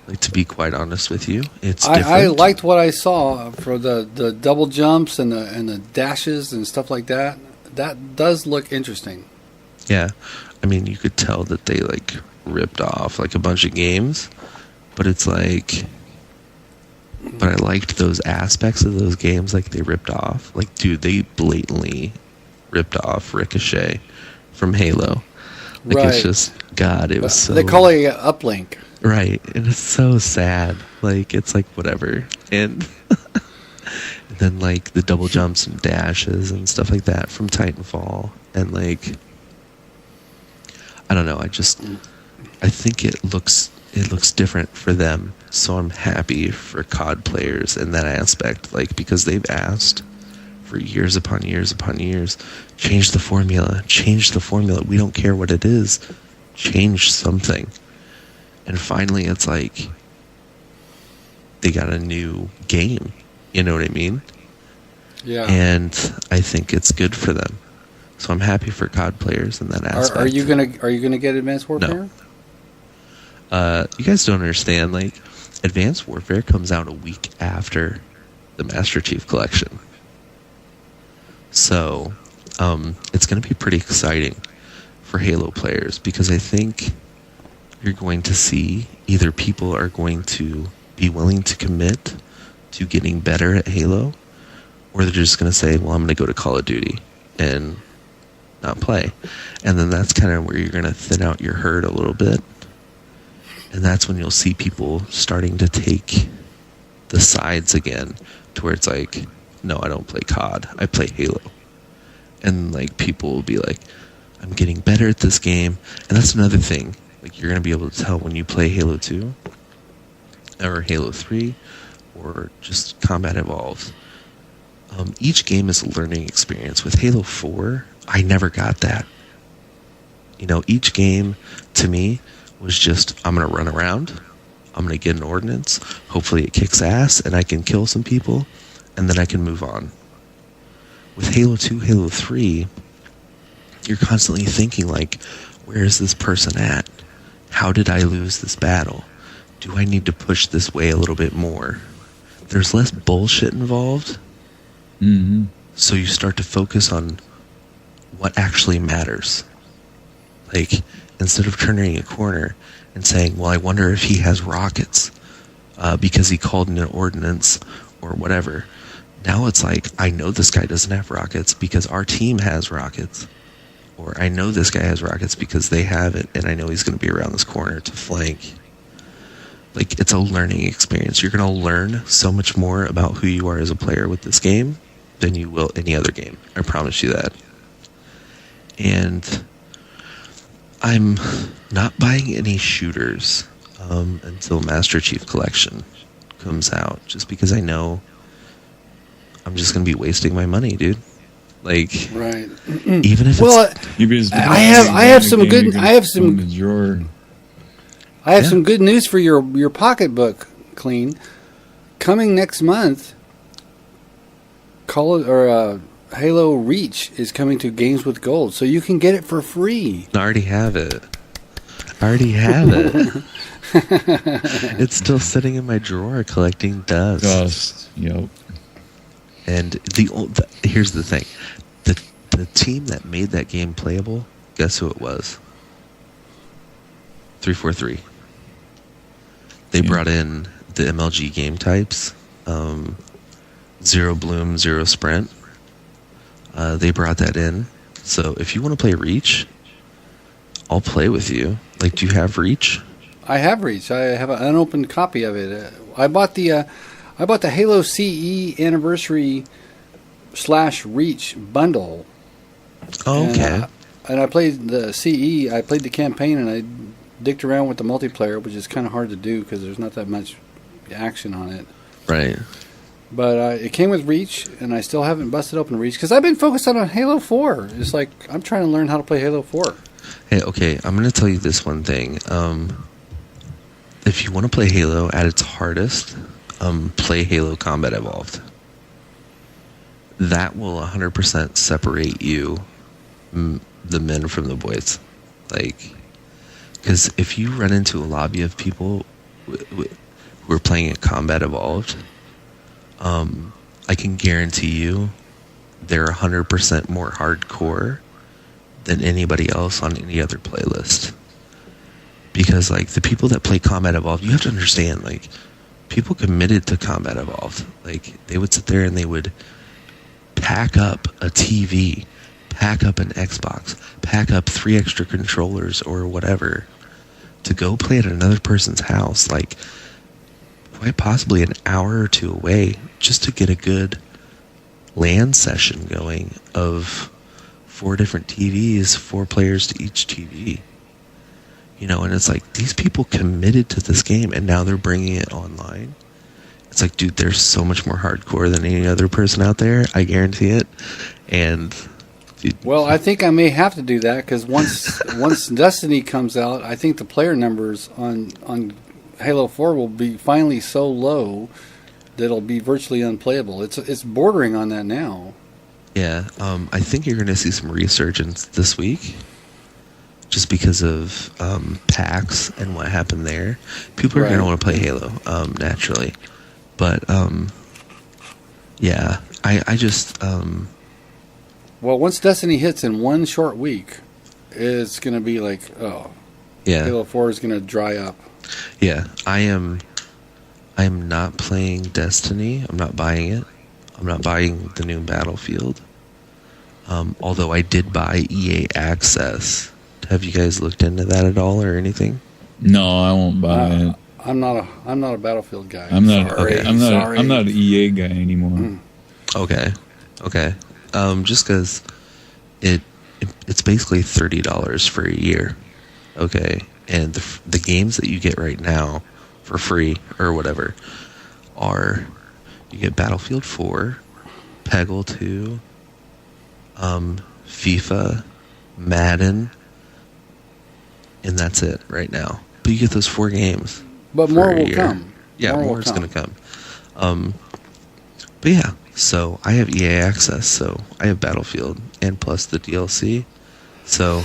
Like, to be quite honest with you, it's different. I liked what I saw for the double jumps and the dashes and stuff like that. That does look interesting. Yeah, I mean, you could tell that they like ripped off like a bunch of games, but it's like, but I liked those aspects of those games. Like, they ripped off. Like, dude, they blatantly ripped off Ricochet from Halo. Like, right. It's just, God, it was so... They call it uplink. Right, and it's so sad. Like, it's like, whatever. And then, like, the double jumps and dashes and stuff like that from Titanfall. And, like, I don't know, I think it looks different for them. So I'm happy for COD players in that aspect. Like, because they've asked for years upon years upon years, change the formula. We don't care what it is. Change something. And finally, it's like, they got a new game. You know what I mean? Yeah. And I think it's good for them. So I'm happy for COD players in that aspect. Are you gonna get Advanced Warfare? No. You guys don't understand. Like, Advanced Warfare comes out a week after the Master Chief Collection. So, it's going to be pretty exciting for Halo players, because I think you're going to see either people are going to be willing to commit to getting better at Halo, or they're just going to say, well, I'm going to go to Call of Duty and not play. And then that's kind of where you're going to thin out your herd a little bit. And that's when you'll see people starting to take the sides again, to where it's like, no, I don't play COD, I play Halo. And like, people will be like, I'm getting better at this game. And that's another thing. Like, you're going to be able to tell when you play Halo 2 or Halo 3 or just Combat Evolved. Each game is a learning experience. With Halo 4, I never got that. You know, each game to me was just, I'm going to run around, I'm going to get an ordnance, hopefully it kicks ass and I can kill some people, and then I can move on. With Halo 2, Halo 3, you're constantly thinking like, where is this person at? How did I lose this battle? Do I need to push this way a little bit more? There's less bullshit involved. Mm-hmm. So you start to focus on what actually matters. Like, instead of turning a corner and saying, well, I wonder if he has rockets because he called in an ordnance or whatever. Now it's like, I know this guy doesn't have rockets because our team has rockets. Or I know this guy has rockets because they have it, and I know he's going to be around this corner to flank. Like, it's a learning experience. You're going to learn so much more about who you are as a player with this game than you will any other game. I promise you that. And I'm not buying any shooters until Master Chief Collection comes out, just because I know I'm just going to be wasting my money, dude. Like, right. Even if well, it's... I have some good. I have some. I have some good news for your pocketbook, Kleen. Coming next month, Halo Reach is coming to Games with Gold, so you can get it for free. I already have it. It's still sitting in my drawer collecting dust. Yep. And here's the thing. The team that made that game playable, guess who it was? 343. They brought in the MLG game types, Zero Bloom, Zero Sprint. They brought that in. So if you want to play Reach, I'll play with you. Like, do you have Reach? I have Reach. I have an unopened copy of it. I bought the Halo CE Anniversary / Reach bundle. Oh, okay. And I played the CE. I played the campaign, and I dicked around with the multiplayer, which is kind of hard to do because there's not that much action on it. Right. But it came with Reach, and I still haven't busted open Reach because I've been focused on Halo 4. It's like I'm trying to learn how to play Halo 4. Hey, okay, I'm going to tell you this one thing. If you want to play Halo at its hardest, play Halo Combat Evolved. That will 100% separate you, the men from the boys. Like, because if you run into a lobby of people who are playing at Combat Evolved, I can guarantee you they're 100% more hardcore than anybody else on any other playlist. Because, like, the people that play Combat Evolved, you have to understand, like, people committed to Combat Evolved. Like, they would sit there and they would pack up a TV, pack up an Xbox, pack up 3 extra controllers or whatever to go play at another person's house, like, quite possibly an hour or 2 away, just to get a good LAN session going of 4 different TVs, 4 players to each TV. You know, and it's like, these people committed to this game, and now they're bringing it online. It's like, dude, they're so much more hardcore than any other person out there. I guarantee it. And dude, well, I think I may have to do that because once Destiny comes out, I think the player numbers on Halo 4 will be finally so low that it'll be virtually unplayable. It's bordering on that now. yeah, I think you're going to see some resurgence this week. Just because of PAX and what happened there. People are going to want to play Halo, naturally. But, yeah, I just... well, once Destiny hits in one short week, it's going to be like, oh, yeah. Halo 4 is going to dry up. Yeah, I am not playing Destiny. I'm not buying it. I'm not buying the new Battlefield. Although I did buy EA Access. Have you guys looked into that at all or anything? No, I won't buy it. I'm not a Battlefield guy. I'm not. Sorry. Okay, I'm not an EA guy anymore. Okay. Just because it's basically $30 for a year. Okay, and the games that you get right now for free or whatever are, you get Battlefield 4, Peggle 2, FIFA, Madden, and that's it right now. But you get those 4 games. But more will come. Yeah, more is going to come. But yeah, so I have EA Access, so I have Battlefield, and plus the DLC. So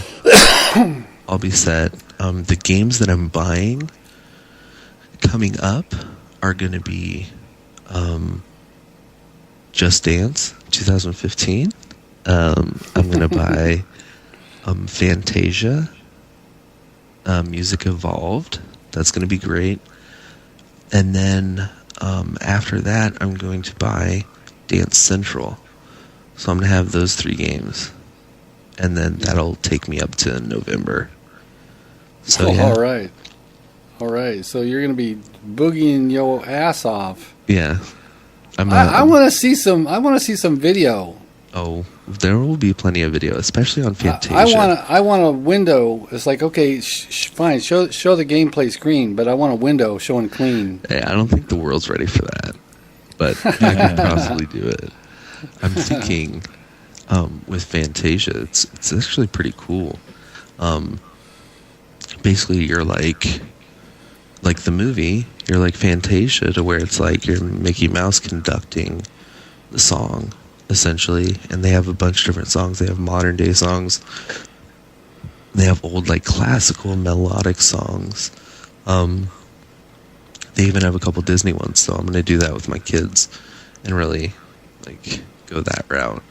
I'll be set. The games that I'm buying coming up are going to be Just Dance 2015. I'm going to buy Fantasia. Music Evolved. That's going to be great. And then after that, I'm going to buy Dance Central. So I'm going to have those 3 games. And then that'll take me up to November. So, yeah. All right. So you're going to be boogieing your ass off. Yeah. I want to see some. I want to see some video. Oh, there will be plenty of video, especially on Fantasia. I want a window. It's like, okay, fine, show the gameplay screen, but I want a window showing clean. Hey, I don't think the world's ready for that, but I could possibly do it. I'm thinking with Fantasia, it's actually pretty cool. Basically, you're like like the movie, you're like Fantasia, to where it's like you're Mickey Mouse conducting the song, essentially. And they have a bunch of different songs. They have modern day songs. They have old, like, classical melodic songs. They even have a couple Disney ones, so I'm going to do that with my kids and really, like, go that route.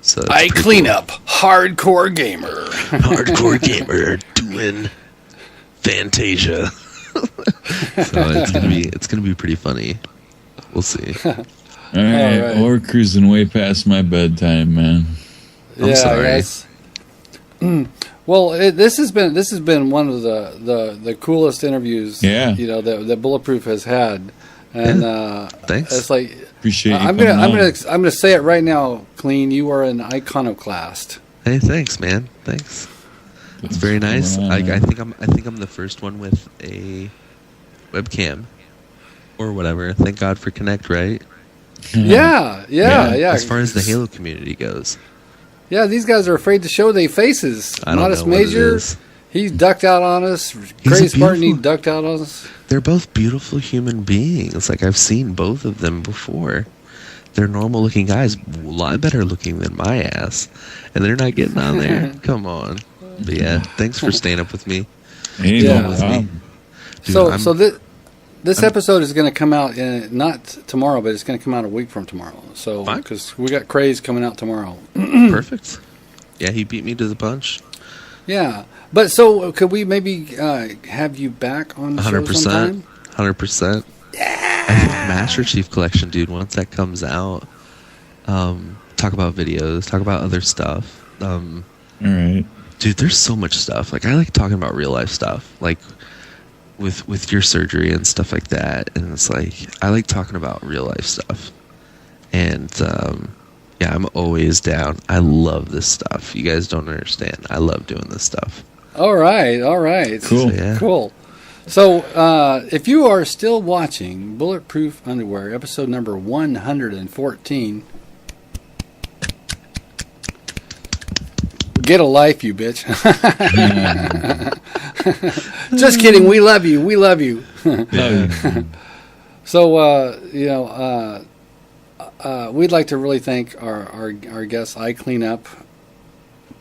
So I Kleen Up, hardcore gamer. Hardcore gamer doing Fantasia. So it's gonna be pretty funny. We'll see. All right, we're cruising way past my bedtime, man. I'm sorry. Well, this has been one of the coolest interviews, that Bulletproof has had, and thanks. It's like Appreciate you. I'm gonna say it right now, Kleen. You are an iconoclast. Hey, thanks, man. Thanks. It's very nice. I think I'm the first one with a webcam or whatever. Thank God for Connect, right? Yeah. As far as the Halo community goes. Yeah, these guys are afraid to show their faces. I don't Modest know what it Major, is. he ducked out on us. Crazy Spartan, he ducked out on us. They're both beautiful human beings. Like, I've seen both of them before. They're normal-looking guys, a lot better looking than my ass, and they're not getting on there. Come on. But yeah, thanks for staying up with me. With me. Dude, so this episode is going to come out not tomorrow, but it's going to come out a week from tomorrow. So because we got Craze coming out tomorrow. Perfect. Yeah, he beat me to the punch. Yeah, but so could we maybe have you back on the show sometime? 100%. Yeah. I think Master Chief Collection, dude. Once that comes out, talk about videos, talk about other stuff. All right. Dude, there's so much stuff. Like, I like talking about real life stuff, like with your surgery and stuff like that. And it's like, I like talking about real life stuff. And yeah, I'm always down. I love this stuff. You guys don't understand. I love doing this stuff. All right. Cool. So, yeah. Cool. So if you are still watching Bulletproof Underwear, episode number 114. Get a life, you bitch. Just kidding. We love you. We love you. So, we'd like to really thank our guest, I Kleen Up,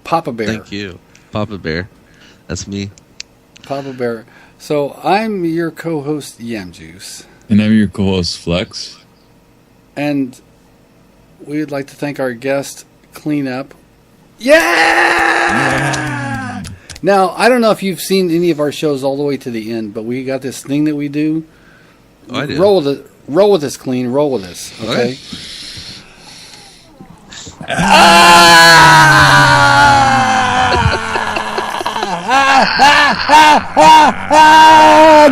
Papa Bear. Thank you. Papa Bear. That's me. Papa Bear. So, I'm your co-host, Yam Juice. And I'm your co-host, Flex. And we'd like to thank our guest, Kleen Up. Yeah! Now, I don't know if you've seen any of our shows all the way to the end, but we got this thing that we do. Oh, I did. Roll with us, Kleen. Roll with us, okay?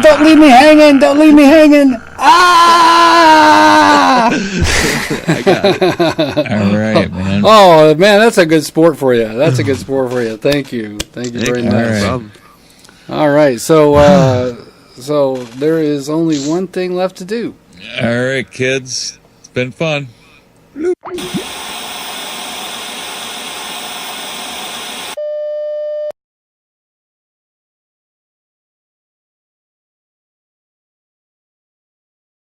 Don't leave me hanging! Don't leave me hanging! I got it. All right, man. Oh, man, that's a good sport for you. Thank you very much. Right. All right, so there is only one thing left to do. All right, kids. It's been fun.